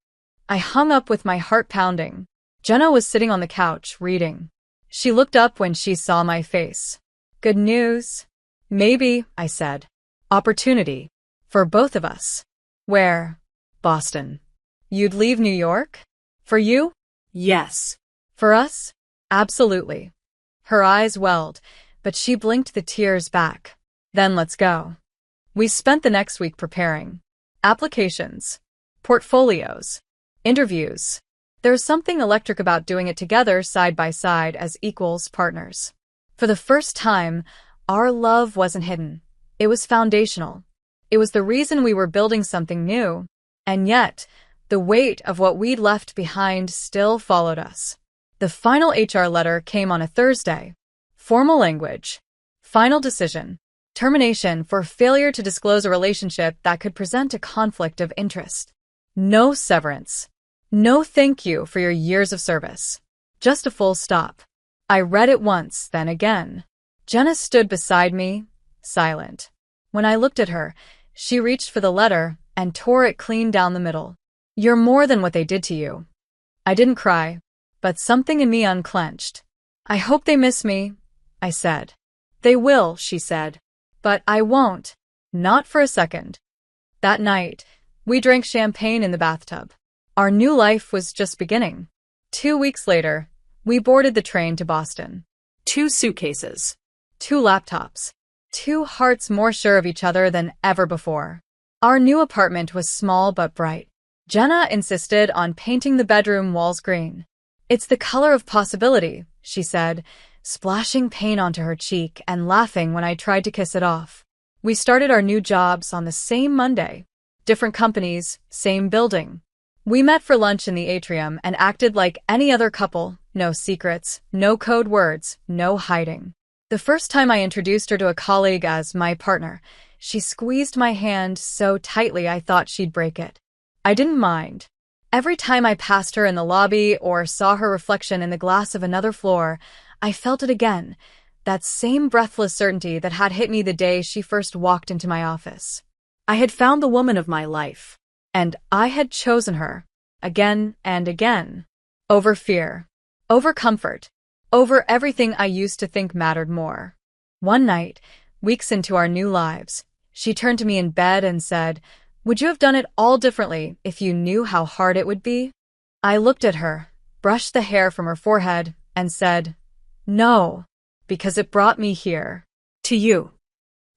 I hung up with my heart pounding. Jenna was sitting on the couch, reading. She looked up when she saw my face. "Good news?" "Maybe," I said. "Opportunity. For both of us." "Where?" "Boston." "You'd leave New York?" "For you?" Yes. "For us?" "Absolutely." Her eyes welled, but she blinked the tears back. "Then let's go." We spent the next week preparing. Applications. Portfolios. Interviews. There's something electric about doing it together side by side as equals partners. For the first time, our love wasn't hidden. It was foundational. It was the reason we were building something new. And yet, the weight of what we'd left behind still followed us. The final HR letter came on a Thursday. Formal language. Final decision. Termination for failure to disclose a relationship that could present a conflict of interest. No severance. No thank you for your years of service. Just a full stop. I read it once, then again. Jenna stood beside me, silent. When I looked at her, she reached for the letter and tore it clean down the middle. "You're more than what they did to you." I didn't cry, but something in me unclenched. "I hope they miss me," I said. "They will," she said. "But I won't. Not for a second." That night, we drank champagne in the bathtub. Our new life was just beginning. 2 weeks later, we boarded the train to Boston. 2 suitcases. 2 laptops. 2 hearts more sure of each other than ever before. Our new apartment was small but bright. Jenna insisted on painting the bedroom walls green. "It's the color of possibility," she said, splashing paint onto her cheek and laughing when I tried to kiss it off. We started our new jobs on the same Monday. Different companies, same building. We met for lunch in the atrium and acted like any other couple. No secrets, no code words, no hiding. The first time I introduced her to a colleague as my partner, she squeezed my hand so tightly I thought she'd break it. I didn't mind. Every time I passed her in the lobby or saw her reflection in the glass of another floor, I felt it again, that same breathless certainty that had hit me the day she first walked into my office. I had found the woman of my life. And I had chosen her, again and again, over fear, over comfort, over everything I used to think mattered more. One night, weeks into our new lives, she turned to me in bed and said, "Would you have done it all differently if you knew how hard it would be?" I looked at her, brushed the hair from her forehead, and said, "No, because it brought me here." To you.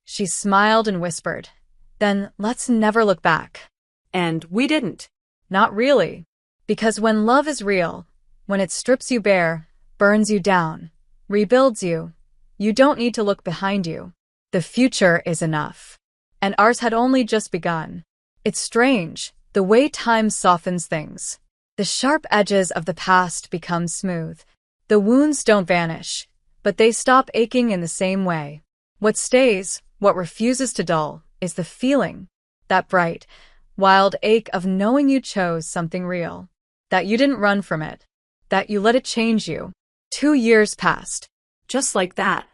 She smiled and whispered, "Then let's never look back." And we didn't. Not really. Because when love is real, when it strips you bare, burns you down, rebuilds you, you don't need to look behind you. The future is enough. And ours had only just begun. It's strange, the way time softens things. The sharp edges of the past become smooth. The wounds don't vanish, but they stop aching in the same way. What stays, what refuses to dull, is the feeling, that bright, wild ache of knowing you chose something real, that you didn't run from it, that you let it change you. 2 years passed. Just like that.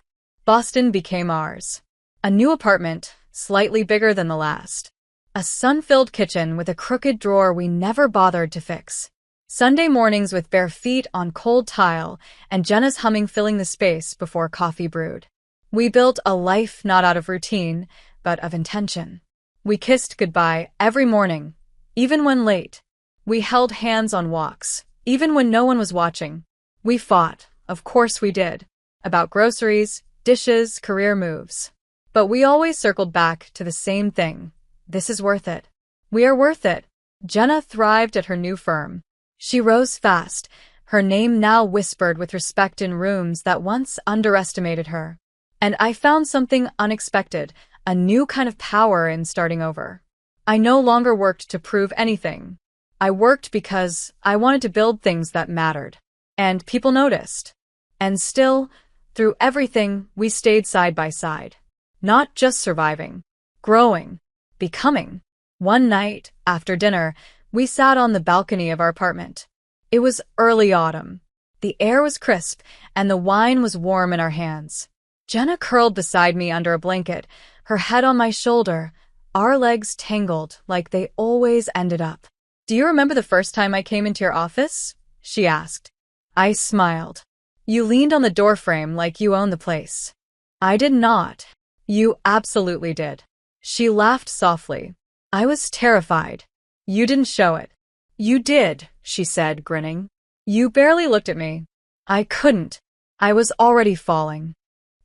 Boston became ours. A new apartment, slightly bigger than the last. A sun-filled kitchen with a crooked drawer we never bothered to fix. Sunday mornings with bare feet on cold tile and Jenna's humming filling the space before coffee brewed. We built a life not out of routine, but of intention. We kissed goodbye every morning, even when late. We held hands on walks, even when no one was watching. We fought, of course we did, about groceries, dishes, career moves. But we always circled back to the same thing. This is worth it. We are worth it. Jenna thrived at her new firm. She rose fast, her name now whispered with respect in rooms that once underestimated her. And I found something unexpected, a new kind of power in starting over. I no longer worked to prove anything. I worked because I wanted to build things that mattered. And people noticed. And still, through everything, we stayed side by side. Not just surviving, growing, becoming. One night, after dinner, we sat on the balcony of our apartment. It was early autumn. The air was crisp, and the wine was warm in our hands. Jenna curled beside me under a blanket, her head on my shoulder, our legs tangled like they always ended up. "Do you remember the first time I came into your office?" she asked. I smiled. "You leaned on the doorframe like you owned the place." I did not. "You absolutely did." She laughed softly. I was terrified. "You didn't show it." "You did," she said, grinning. "You barely looked at me." I couldn't. I was already falling.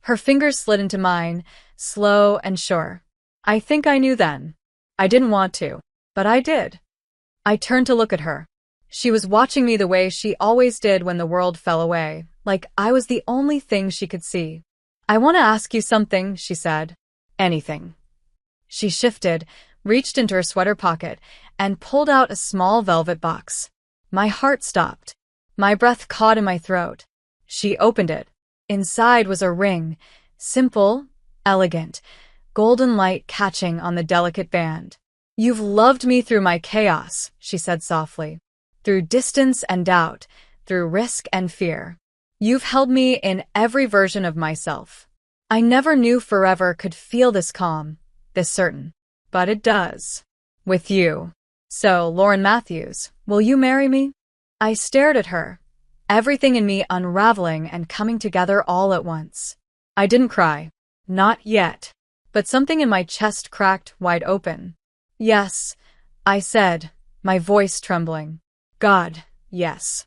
Her fingers slid into mine, slow and sure. I think I knew then. I didn't want to, but I did. I turned to look at her. She was watching me the way she always did when the world fell away, like I was the only thing she could see. "I want to ask you something," she said. "Anything." She shifted, reached into her sweater pocket, and pulled out a small velvet box. My heart stopped. My breath caught in my throat. She opened it. Inside was a ring, simple, elegant, golden light catching on the delicate band. "You've loved me through my chaos," she said softly. "Through distance and doubt, through risk and fear. You've held me in every version of myself. I never knew forever could feel this calm, this certain. But it does. With you. So, Lauren Matthews, will you marry me?" I stared at her, everything in me unraveling and coming together all at once. I didn't cry. Not yet. But something in my chest cracked wide open. "Yes," I said, my voice trembling. "God, yes."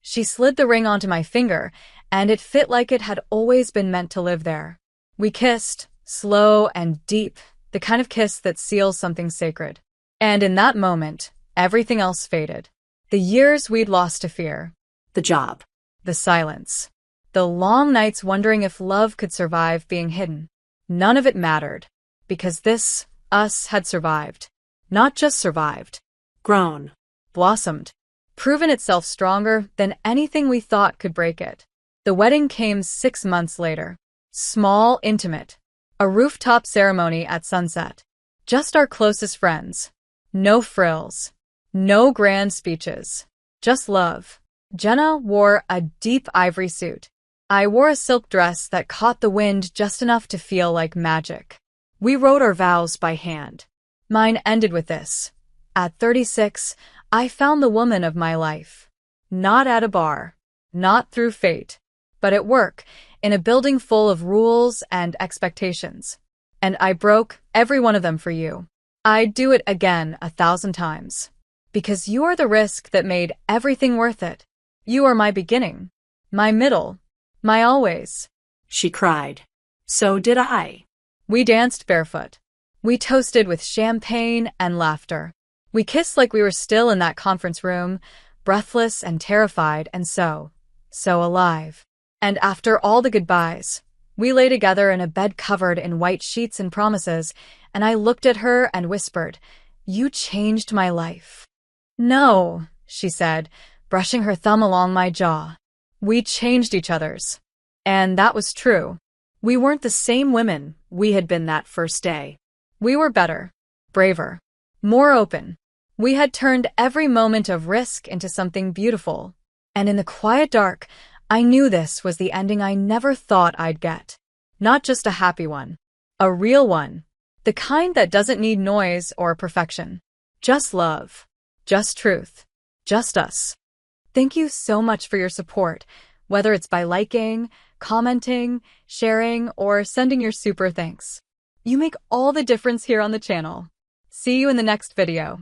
She slid the ring onto my finger, and it fit like it had always been meant to live there. We kissed, slow and deep, the kind of kiss that seals something sacred. And in that moment, everything else faded. The years we'd lost to fear. The job. The silence. The long nights wondering if love could survive being hidden. None of it mattered. Because this, us, had survived. Not just survived. Grown. Blossomed. Proven itself stronger than anything we thought could break it. The wedding came 6 months later. Small, intimate. A rooftop ceremony at sunset. Just our closest friends. No frills. No grand speeches. Just love. Jenna wore a deep ivory suit. I wore a silk dress that caught the wind just enough to feel like magic. We wrote our vows by hand. Mine ended with this. At 36, I found the woman of my life. Not at a bar. Not through fate. But at work, in a building full of rules and expectations. And I broke every one of them for you. I'd do it again 1,000 times. Because you are the risk that made everything worth it. You are my beginning. My middle. My always. She cried. So did I. We danced barefoot. We toasted with champagne and laughter. We kissed like we were still in that conference room, breathless and terrified and so alive. And after all the goodbyes, we lay together in a bed covered in white sheets and promises, and I looked at her and whispered, "You changed my life." "No," she said, brushing her thumb along my jaw. "We changed each other's." And that was true. We weren't the same women we had been that first day. We were better, braver, more open. We had turned every moment of risk into something beautiful. And in the quiet dark, I knew this was the ending I never thought I'd get. Not just a happy one. A real one. The kind that doesn't need noise or perfection. Just love. Just truth. Just us. Thank you so much for your support, whether it's by liking, commenting, sharing, or sending your super thanks. You make all the difference here on the channel. See you in the next video.